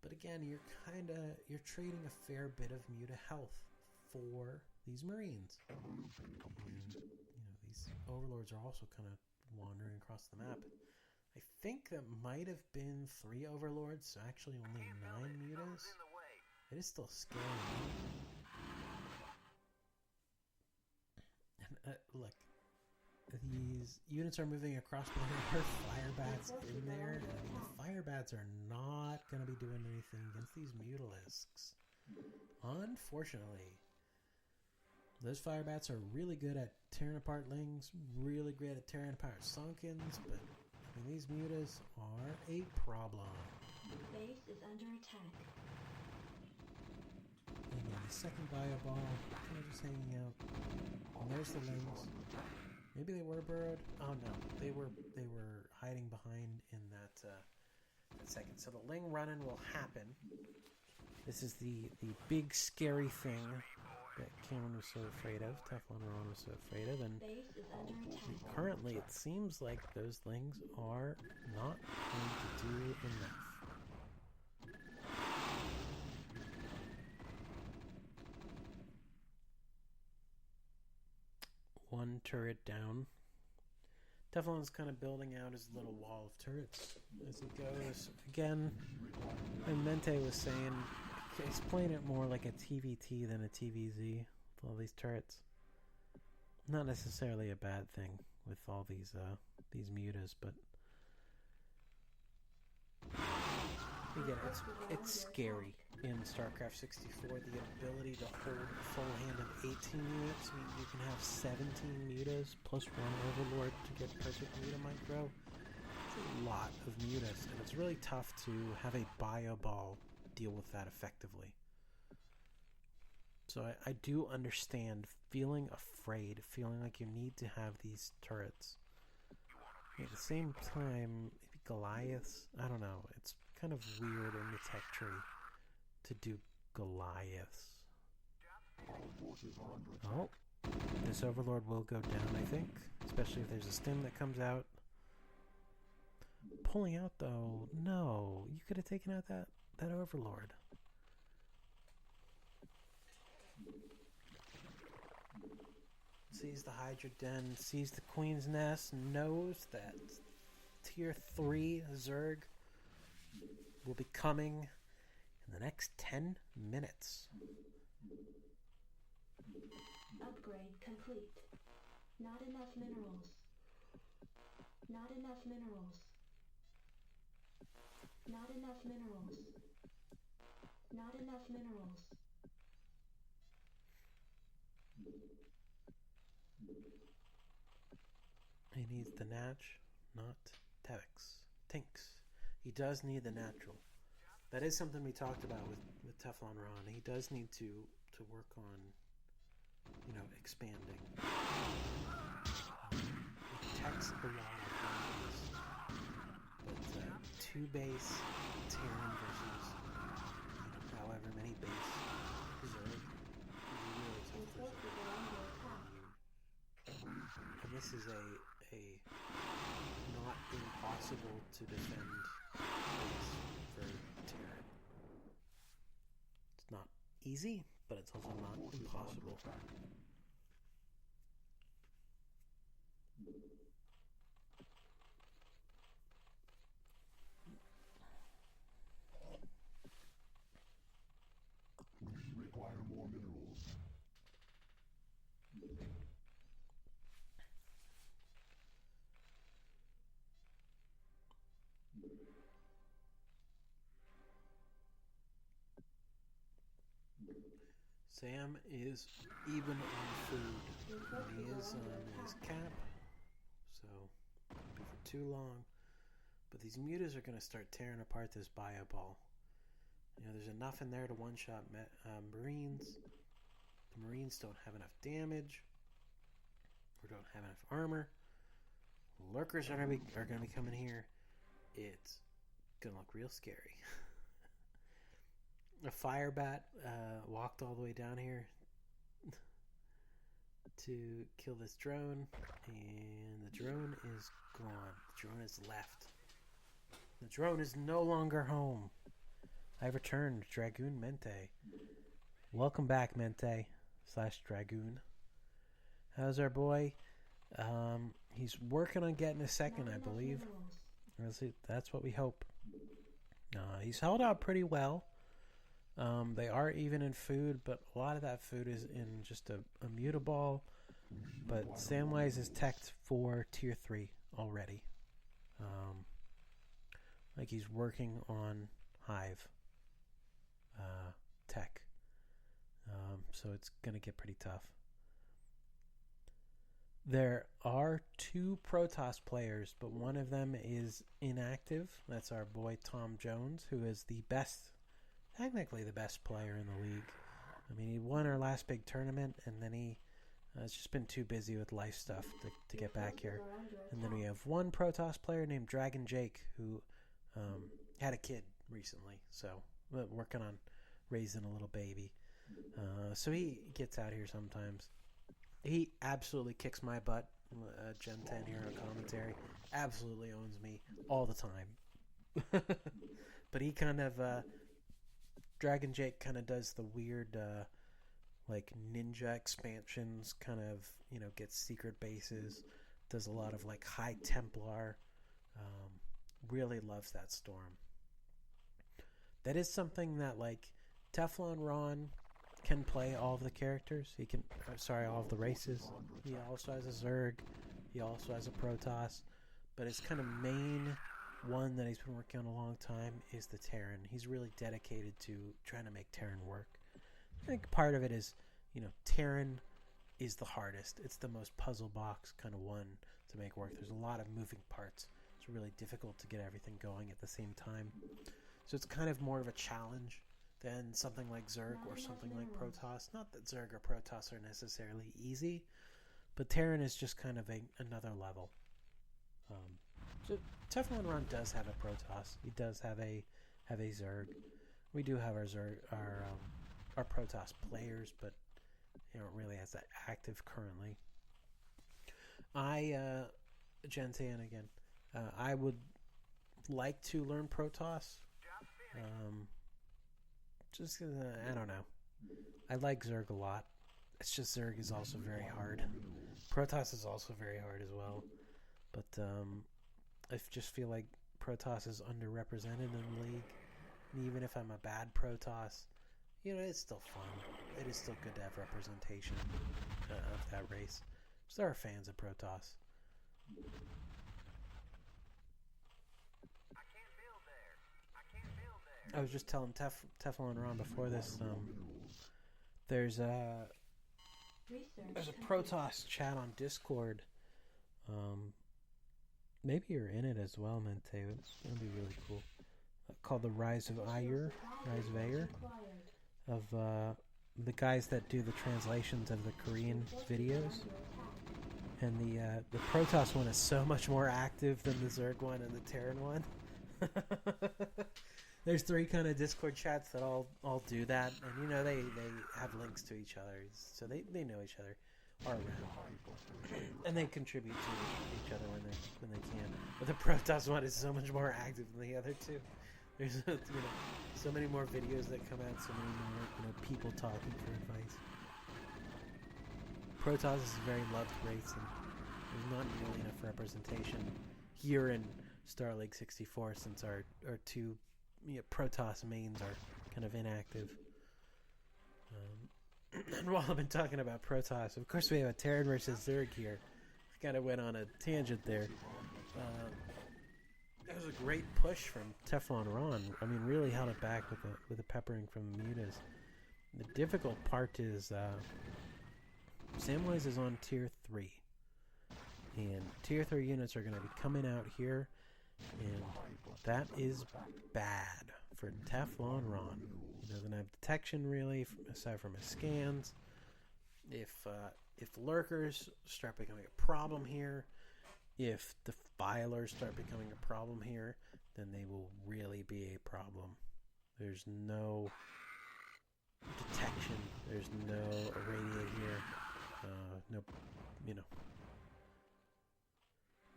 But again, you're trading a fair bit of muta health for these marines. And, these overlords are also kind of wandering across the map. I think that might have been 3 overlords, so actually only 9 mutas. It is still scary. And look, these units are moving across, but there are fire bats in there. I mean, the fire bats are not going to be doing anything against these mutalisks. Unfortunately. Those fire bats are really good at tearing apart lings, really great at tearing apart sunkens, but these mutas are a problem. Base is under attack. Again, the second bio ball, kind of just hanging out. And there's the lings. Maybe they were burrowed. Oh no, they were hiding behind in that second. So the ling run-in will happen. This is the big scary thing that Cameron was so afraid of, TeflonRon was so afraid of, and Base is under attack. currently it seems like those lings are not going to do enough. One turret down. Teflon's kind of building out his little wall of turrets as he goes. Again, and Mente was saying He's playing it more like a TVT than a TVZ with all these turrets. Not necessarily a bad thing with all these mutas, but again, it's scary in StarCraft 64. The ability to hold a full hand of 18 units. I mean, you can have 17 mutas plus one overlord to get perfect muta micro. It's a lot of mutas, and it's really tough to have a bio ball deal with that effectively. So I do understand feeling afraid, feeling like you need to have these turrets. At the same time, maybe Goliaths, I don't know, it's kind of weird in the tech tree to do Goliaths. Oh, this Overlord will go down, I think, especially if there's a stim that comes out. Pulling out, though, no, you could have taken out that Overlord. Sees the Hydra Den, sees the Queen's Nest, knows that Tier 3 Zerg will be coming in the next 10 minutes. Upgrade complete. Not enough minerals. Not enough minerals. Not enough minerals. Not enough minerals. He needs the Natch, not Tevix. Tinks. He does need the natural. That is something we talked about with Teflon Ron. He does need to work on, expanding. It takes a lot of runs. But 2 base Terran versus however many base Zerg is really tough for Zerg. And this is a not impossible to defend base for Terran. It's not easy, but it's also not impossible. We require more minerals. Sam is even on food. He is on his cap, so won't be for too long. But these mutas are going to start tearing apart this bio ball. There's enough in there to one-shot Marines. The Marines don't have enough damage, or don't have enough armor. Lurkers are going to be coming here. It's going to look real scary. A fire bat walked all the way down here to kill this drone, and the drone is gone. The drone is left. The drone is no longer home. I returned, Dragoon Mente. Welcome back, Mente / Dragoon. How's our boy? He's working on getting a second, I believe. That's what we hope. He's held out pretty well. They are even in food, but a lot of that food is in just a mutaball. But Samwise is teched for Tier 3 already. Like he's working on Hive tech. So it's going to get pretty tough. There are 2 Protoss players, but one of them is inactive. That's our boy Tom Jones, who is technically the best player in the league. I mean, he won our last big tournament, and then he has just been too busy with life stuff to get back here. And then we have one Protoss player named Dragon Jake, who had a kid recently, so working on raising a little baby. So he gets out here sometimes. He absolutely kicks my butt. Gen 10 Hero Commentary absolutely owns me all the time. But he kind of Dragon Jake kind of does the weird like ninja expansions, kind of gets secret bases, does a lot of like High Templar. Really loves that storm. That is something that like Teflon Ron can play all of the characters. He can, all of the races. He also has a Zerg. He also has a Protoss. But his kind of main one that he's been working on a long time is the Terran. He's really dedicated to trying to make Terran work. I think part of it is, Terran is the hardest. It's the most puzzle box kind of one to make work. There's a lot of moving parts. It's really difficult to get everything going at the same time. So it's kind of more of a challenge than something like Zerg or something like Protoss. Not that Zerg or Protoss are necessarily easy, but Terran is just kind of another level. So Teflon Ron does have a Protoss. He does have a Zerg. We do have our Zerg, our Protoss players, but they don't really have that active currently. Gentan again. I would like to learn Protoss. Just I don't know. I like Zerg a lot. It's just Zerg is also very hard. Protoss is also very hard as well. But I just feel like Protoss is underrepresented in the league. And even if I'm a bad Protoss, it's still fun. It is still good to have representation of that race. So there are fans of Protoss. I was just telling Teflon Ron before this. There's a Protoss chat on Discord. Maybe you're in it as well, Mente. It's gonna be really cool. Called the Rise of Ayer, of the guys that do the translations of the Korean videos. And the Protoss one is so much more active than the Zerg one and the Terran one. There's 3 kind of Discord chats that all do that, and they have links to each other, so they know each other are around, and they contribute to each other when they can. But the Protoss one is so much more active than the other 2. There's so many more videos that come out, so many more people talking for advice. Protoss is a very loved race, and there's not nearly enough representation here in Star League 64 since our 2 Protoss mains are kind of inactive. And while I've been talking about Protoss, of course we have a Terran versus Zerg here. I kind of went on a tangent there. That was a great push from Teflon Ron. I mean, really held it back with a peppering from the mutas. The difficult part is Samwise is on tier 3. And tier 3 units are going to be coming out here. And that is bad for Teflon Ron. He doesn't have detection really, aside from his scans. If lurkers start becoming a problem here, if defilers start becoming a problem here, then they will really be a problem. There's no detection. There's no irradiate here.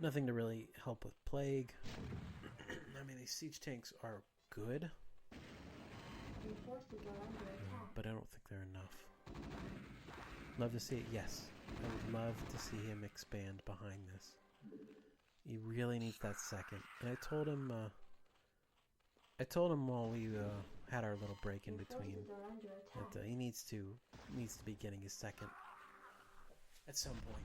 Nothing to really help with plague. I mean, these siege tanks are good, but I don't think they're enough. Love to see it, yes. I would love to see him expand behind this. He really needs that second. And I told him while we had our little break in between that he needs to be getting his second at some point.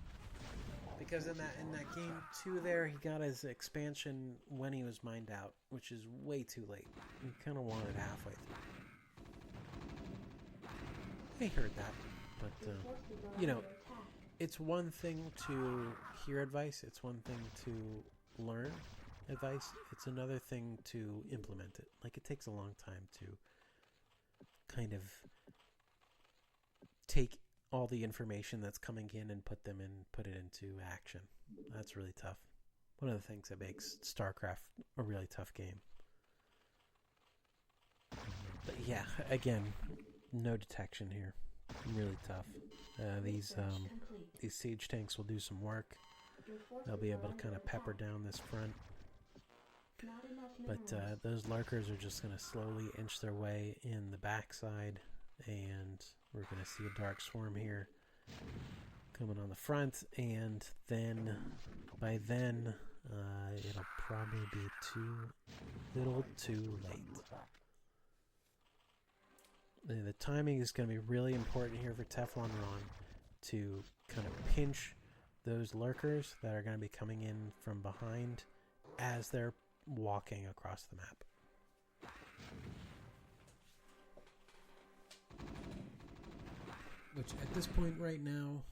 Because in that game 2 there, he got his expansion when he was mined out, which is way too late. He kind of wanted halfway through. I heard that, but it's one thing to hear advice. It's one thing to learn advice. It's another thing to implement it. Like, it takes a long time to kind of take all the information that's coming in and put it into action. That's really tough. One of the things that makes StarCraft a really tough game. But yeah, again, no detection here. Really tough. These siege tanks will do some work. They'll be able to kind of pepper down this front. But those lurkers are just going to slowly inch their way in the backside, and we're going to see a dark swarm here coming on the front, and then by then it'll probably be too little too late. The timing is going to be really important here for Teflon Ron to kind of pinch those lurkers that are going to be coming in from behind as they're walking across the map. Which at this point right now,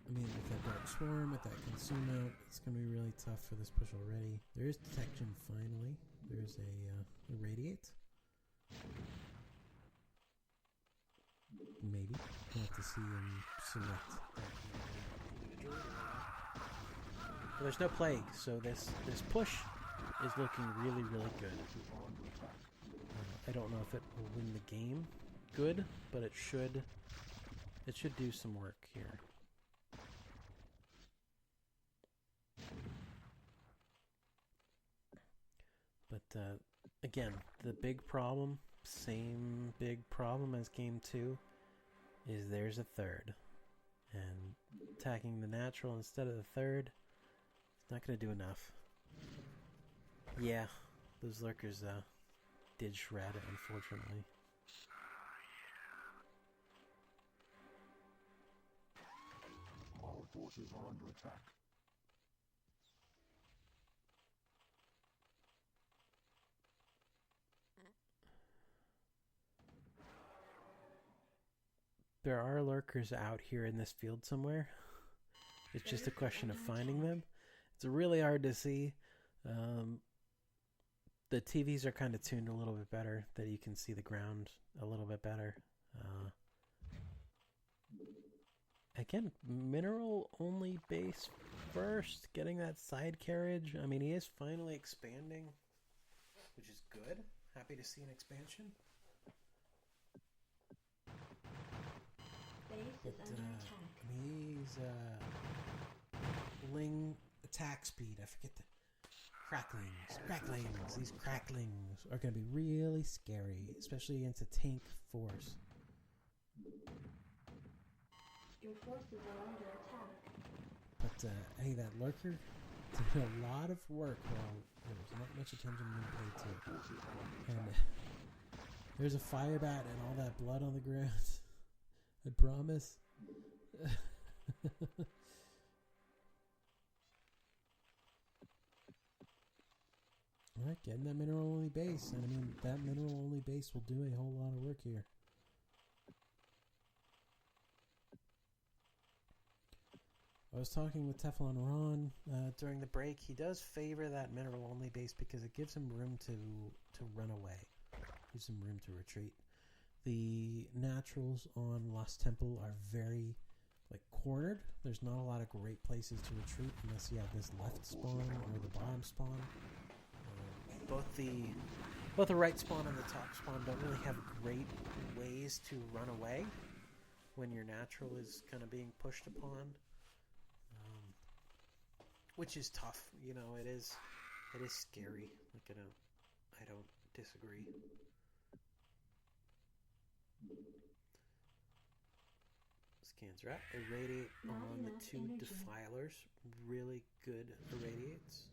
I mean, with that Dark Swarm, with that Consume out, it's going to be really tough for this push already. There is detection finally. There's a Radiate. Maybe. We'll have to see him select that individual. But there's no Plague, so this push is looking really, really good. I don't know if it will win the game good, but it should do some work here. But again, the big problem, same big problem as game 2, is there's a third. And attacking the natural instead of the third, it's not going to do enough. Yeah, those lurkers did shred it, unfortunately. Our forces are under attack. There are lurkers out here in this field somewhere. It's just a question of finding them. It's really hard to see. The TVs are kind of tuned a little bit better, that you can see the ground a little bit better. Again, mineral only base first, getting that side carriage. I mean, he is finally expanding, which is good. Happy to see an expansion. Base is under attack. He's Ling attack speed. I forget the cracklings. These cracklings are going to be really scary, especially against a tank force. Your forces are under attack. But hey, that lurker did a lot of work while there was not much attention being paid to it. And there's a fire bat and all that blood on the ground. I promise. Alright, getting that mineral only base. And I mean, that mineral only base will do a whole lot of work here. I was talking with Teflon Ron during the break. He does favor that mineral only base because it gives him room to run away. Gives him room to retreat. The naturals on Lost Temple are very cornered. There's not a lot of great places to retreat unless you have this left spawn or the bottom spawn. Both the right spawn and the top spawn don't really have great ways to run away when your natural is kind of being pushed upon, which is tough. You know, it is scary. I don't disagree. Scans right. Irradiate on the two defilers. Really good irradiates.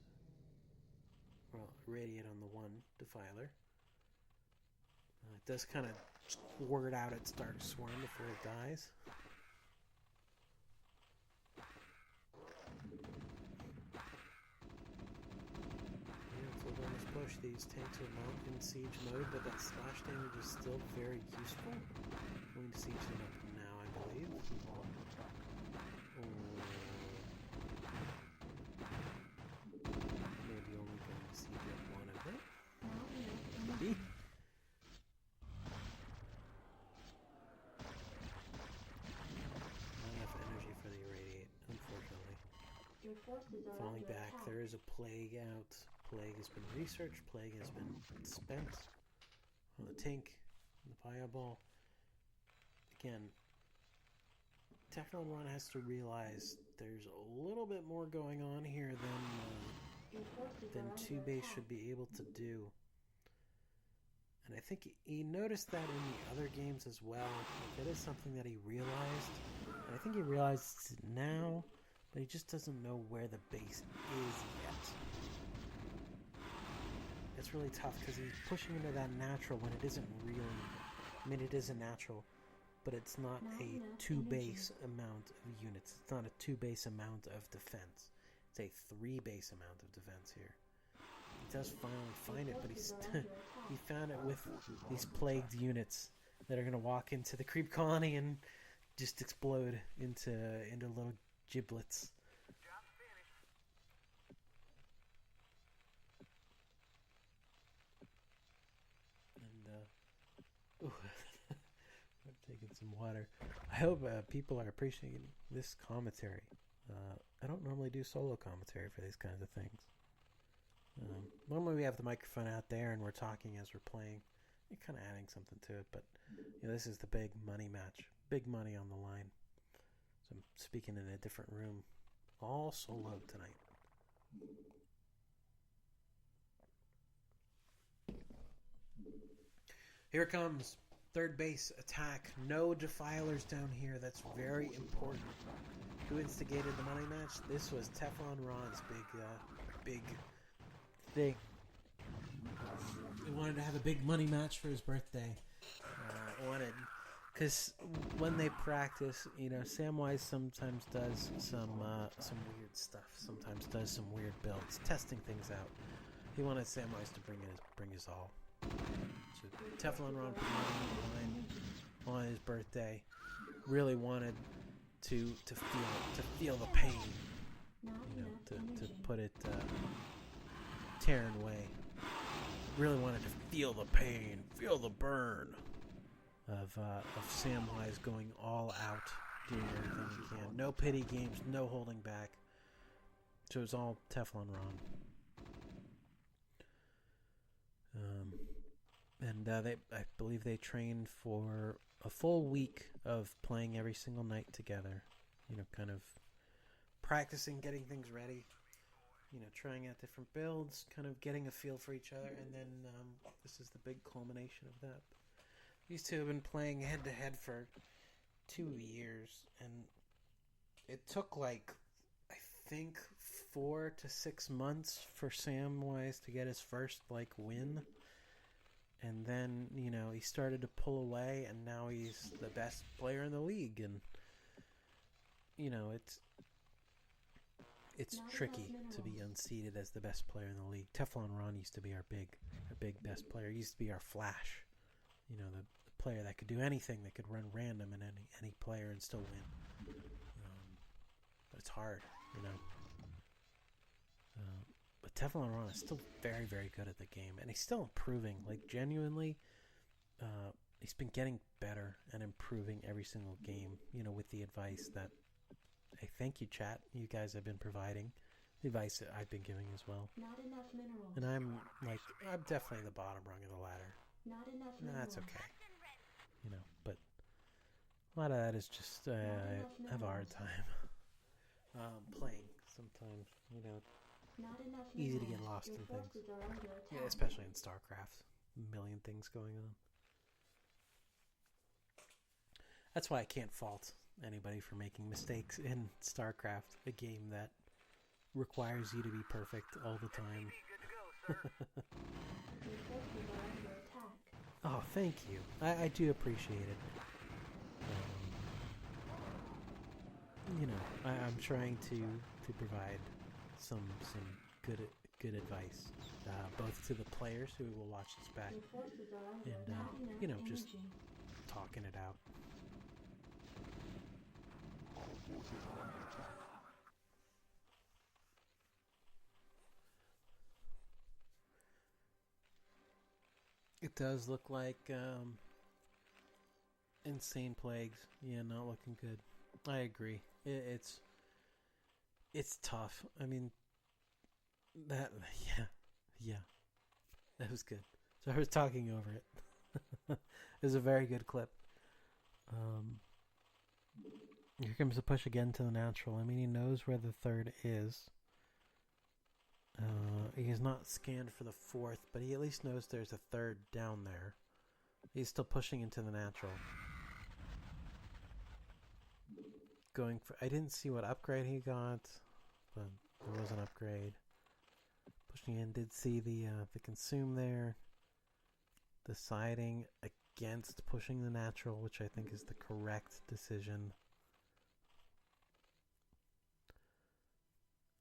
Well, irradiate on the one defiler. It does kind of word out its Dark Swarm before it dies. Push. These tanks are not in siege mode, but that slash damage is still very useful. I'm going to siege them up now, I believe. Maybe only going to siege up one of them. Maybe. Not enough energy for the irradiate, unfortunately. Your forces are Falling under back, attack. there is a plague out. Plague has been researched. Plague has been spent on the tank, the fireball. Again, Teflon Ron has to realize there's a little bit more going on here than 2 base should be able to do. And I think he noticed that in the other games as well. That is something that he realized. And I think he realizes it now, but he just doesn't know where the base is yet. It's really tough because he's pushing into that natural when it isn't really I mean, it is a natural, but it's not a 2 base amount of units. It's not a 2 base amount of defense. It's a 3 base amount of defense here. He does finally find it, but he found it with these plagued units that are going to walk into the creep colony and just explode into little giblets. And I'm taking some water. I hope people are appreciating this commentary. I don't normally do solo commentary for these kinds of things. Normally we have the microphone out there and we're talking as we're playing. You're kind of adding something to it, but this is the big money match. Big money on the line. So I'm speaking in a different room. All solo tonight. Here it comes. Third base attack. No defilers down here. That's very important. Who instigated the money match? This was Teflon Ron's big thing. He wanted to have a big money match for his birthday. Because when they practice, Samwise sometimes does some weird stuff. Sometimes does some weird builds, testing things out. He wanted Samwise to bring his all. So Teflon Ron put money on the line on his birthday. Really wanted to feel the pain. To put it Terran way. Really wanted to feel the pain, feel the burn of Samwise going all out, doing everything he can. No pity games, no holding back. So it was all Teflon Ron. I believe they trained for a full week of playing every single night together. Kind of practicing, getting things ready. Trying out different builds, kind of getting a feel for each other, and then this is the big culmination of that. These two have been playing head-to-head for 2 years, and it took I think 4 to 6 months for Samwise to get his first win. And then, he started to pull away, and now he's the best player in the league, and it's tricky to be unseated as the best player in the league. Teflon Ron used to be our big best player. He used to be our flash. The player that could do anything, that could run random in any player and still win. But it's hard, But Teflon Ron is still very, very good at the game, and he's still improving. Genuinely, he's been getting better and improving every single game. With the advice that I thank you, chat. You guys have been providing the advice that I've been giving as well. Not enough minerals. And I'm definitely the bottom rung of the ladder. Not enough Nah, minerals. that's okay. But a lot of that is just I have a hard time playing sometimes. Not enough Easy to minerals. get lost Your in things. forces are under attack. Yeah, especially in StarCraft. A million things going on. That's why I can't fault anybody for making mistakes in StarCraft, a game that requires you to be perfect all the time. Your forces are under attack. Oh, thank you. I do appreciate it. I'm trying to provide some good advice, both to the players who will watch this back, Your forces are under and attack. just Energy. talking it out. It does look like insane plagues. Yeah, not looking good. I agree. It's tough. I mean, that that was good. So I was talking over it. It was a very good clip. Here comes the push again to the natural. I mean, he knows where the third is. He has not scanned for the fourth, but he at least knows there's a third down there. He's still pushing into the natural. Going for... I didn't see what upgrade he got, but there was an upgrade. Pushing in, did see the consume there. The siding. against pushing the natural, which I think is the correct decision.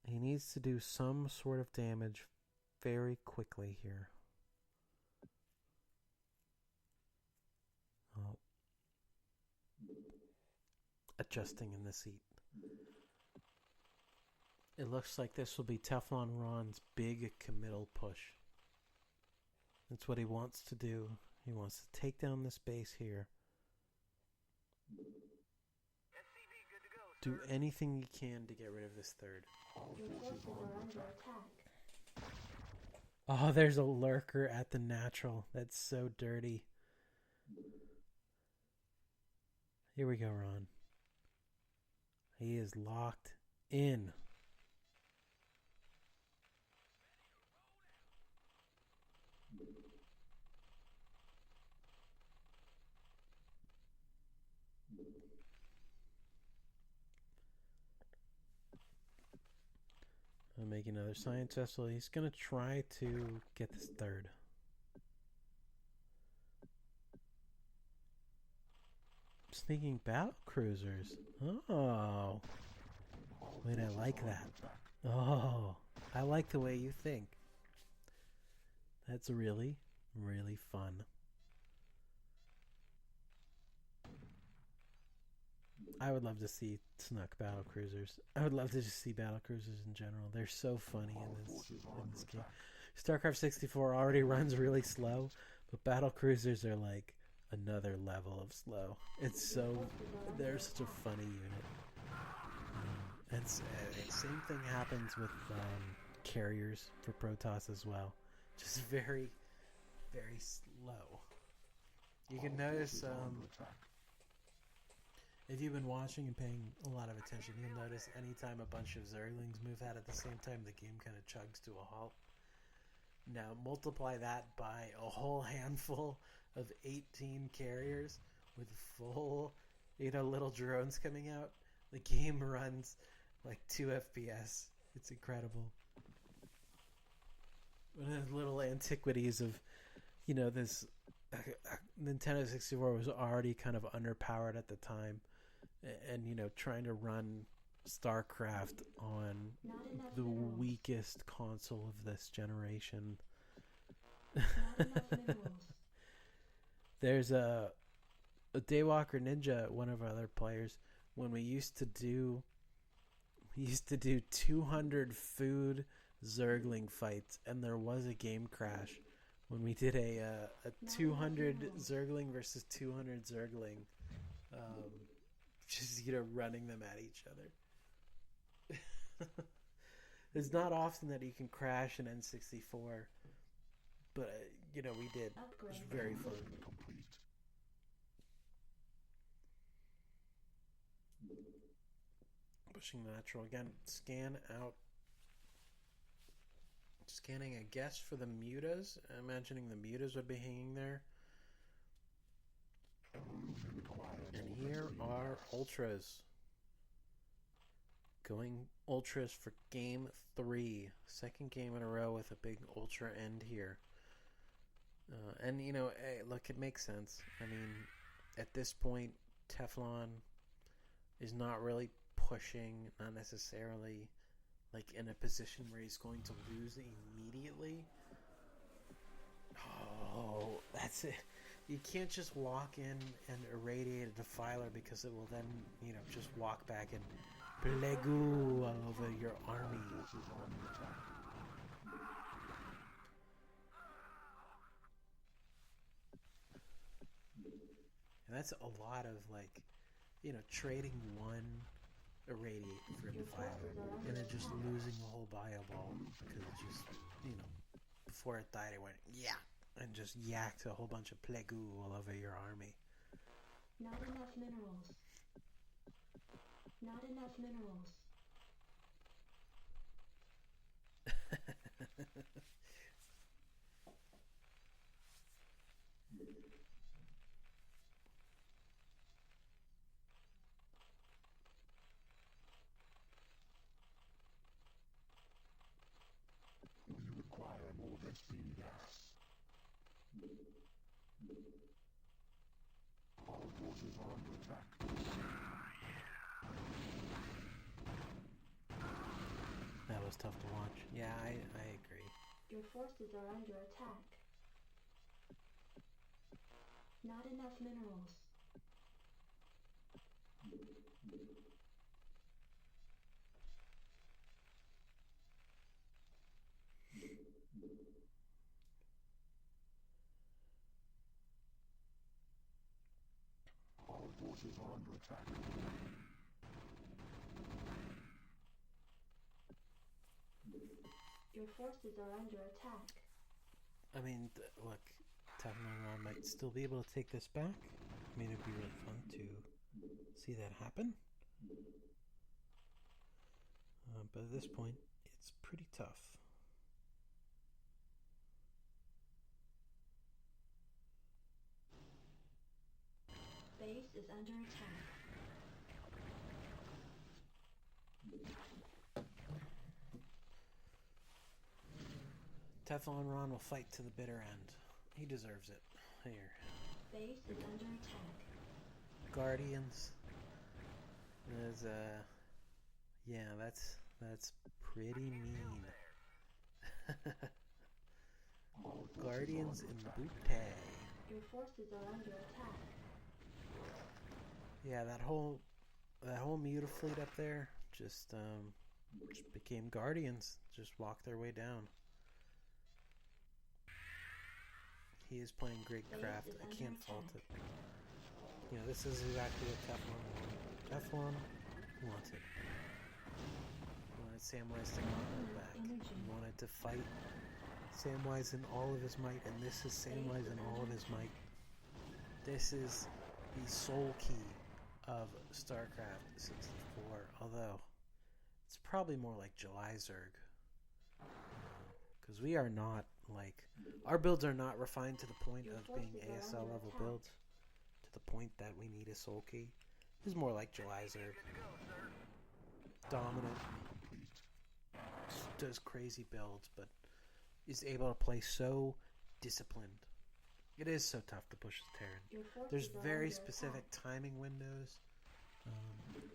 He needs to do some sort of damage very quickly here. Oh. Adjusting in the seat. It looks like this will be Teflon Ron's big committal push. That's what he wants to do. He wants to take down this base here. Do anything he can to get rid of this third. Your forces are under attack. Oh, there's a lurker at the natural. That's so dirty. Here we go, Ron. He is locked in. I'll make another science vessel. He's going to try to get this third. Sneaking battle cruisers. Oh. Wait, I like that. Oh, I like the way you think. That's really, really fun. I would love to see snuck battle cruisers. I would love to just see battle cruisers in general. They're so funny in this game. StarCraft 64 already runs really slow, but battle cruisers are like another level of slow. They're such a funny unit. And same thing happens with carriers for Protoss as well. Just very, very slow. You can notice if you've been watching and paying a lot of attention, you'll notice anytime a bunch of Zerglings move out at the same time, the game kind of chugs to a halt. Now multiply that by a whole handful of 18 carriers with full, little drones coming out. The game runs like 2 FPS. It's incredible. One of the little antiquities of, this Nintendo 64 was already kind of underpowered at the time. And, trying to run StarCraft on the weakest console of this generation. There's a Daywalker Ninja, one of our other players, when we used to do 200 food Zergling fights, and there was a game crash when we did a 200 Zergling versus 200 Zergling. Just, running them at each other. It's not often that you can crash an N64, but, we did. It was very fun. Pushing natural again. Scan out. Scanning, I guess, for the mutas. Imagining the mutas would be hanging there. And here are ultras. Going ultras for game 3. Second game in a row with a big ultra end here. And, hey, look, it makes sense. I mean, at this point, Teflon is not really pushing, not necessarily like in a position where he's going to lose immediately. Oh, that's it. You can't just walk in and irradiate a defiler because it will then, just walk back and plegu all over your army. And that's a lot of, trading one irradiate for a defiler and then just losing the whole bio ball because it just, before it died it went, yeah, and just yacked a whole bunch of plegu all over your army. Not enough minerals. Not enough minerals. We require more than feed gas. was tough to watch. Yeah, I agree. Your forces are under attack. Not enough minerals. Our forces are under attack. Your forces are under attack. I mean, look, TeflonRon might still be able to take this back. I mean, it'd be really fun to see that happen. But at this point, it's pretty tough. Base is under attack. TeflonRon will fight to the bitter end. He deserves it. Here. Base is under attack. Guardians. There's yeah, that's pretty mean. Guardians in the booty. Your forces are under attack. Yeah, that whole Mutafleet up there just became Guardians. Just walked their way down. He is playing great craft. I can't fault it. You know, this is exactly what Teflon wanted. Teflon wants it. He wanted Samwise to not hold back. He wanted to fight Samwise in all of his might, and this is Samwise in all of his might. This is the soul key of StarCraft 64, although it's probably more like July Zerg. Because we are not like, our builds are not refined to the point of being ASL level builds, to the point that we need a soul key. This is more like July Zerg. Dominant, does crazy builds, but is able to play so disciplined. It is so tough to push the Terran. There's very specific timing windows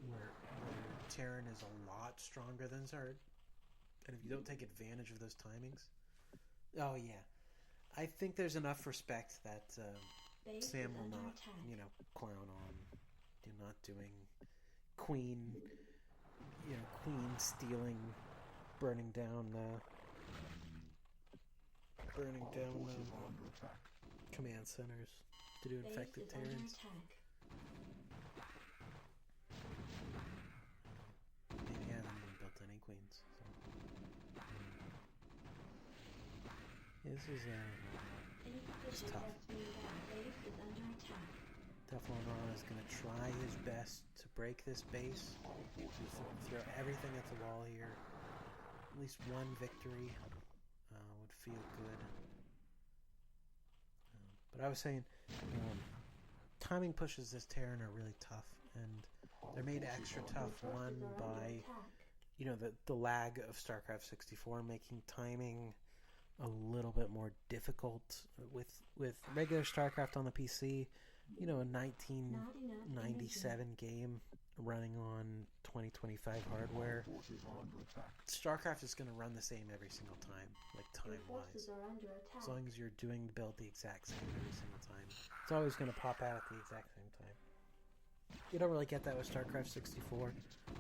where Terran is a lot stronger than Zerg. And if you don't take advantage of those timings... Oh, yeah. I think there's enough respect that Sam will not, you know, clown on not doing Queen stealing, burning down command centers to do infected Terrans. Maybe he hasn't even built any queens. So. This is tough. TeflonRon is going to try his best to break this base. Throw everything at the wall here. At least one victory would feel good. But I was saying, timing pushes this Terran are really tough, and they're made extra tough, one, by, you know, the lag of StarCraft 64 making timing a little bit more difficult. With regular StarCraft on the PC, you know, a 1997 game running on 2025 hardware, StarCraft is going to run the same every single time, like time-wise. As long as you're doing the build the exact same every single time. It's always going to pop out at the exact same time. You don't really get that with StarCraft 64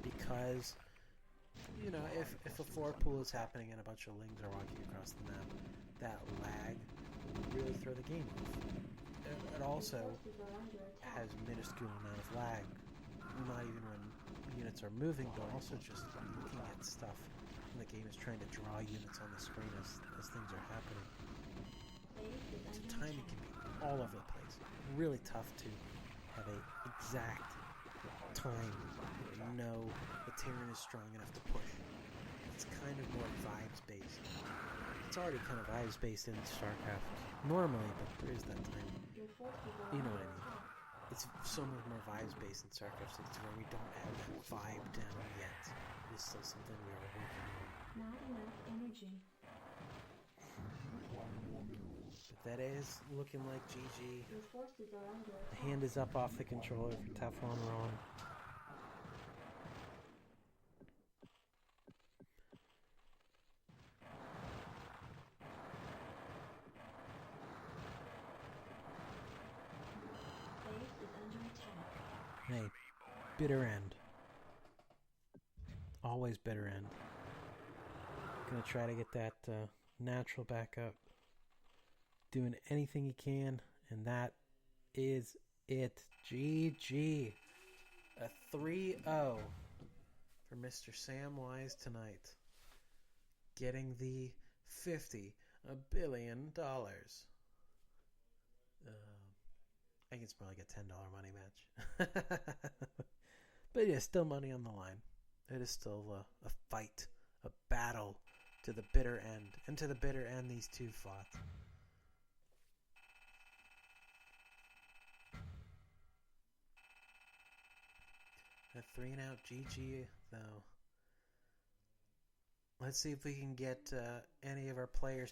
because, you know, if a 4-pool is happening and a bunch of lings are walking across the map, that lag will really throw the game off. It also has minuscule amount of lag, not even when units are moving, but also just looking at stuff when the game is trying to draw units on the screen as things are happening. So timing can be all over the place. Really tough to have a exact time where you know the Terran is strong enough to push. It's kind of more vibes based. It's already kind of vibes based in StarCraft normally, but there is that time. You know what I mean? It's so much more vibes based in StarCraft 64. We don't have that vibe down yet. It is still something we are working on. Not enough energy. But that is looking like GG. Your forces are under The attack. hand is up off the controller for TeflonRon. Hey, bitter end. Always bitter end. Gonna try to get that natural back up. Doing anything you can, and that is it. GG. A 3-0 for Mr. Samwise tonight. Getting the $50 billion. I can probably get $10 money match. But yeah, still money on the line. It is still a fight, a battle to the bitter end. And to the bitter end, these two fought. A 3-and-out GG, though. Let's see if we can get any of our players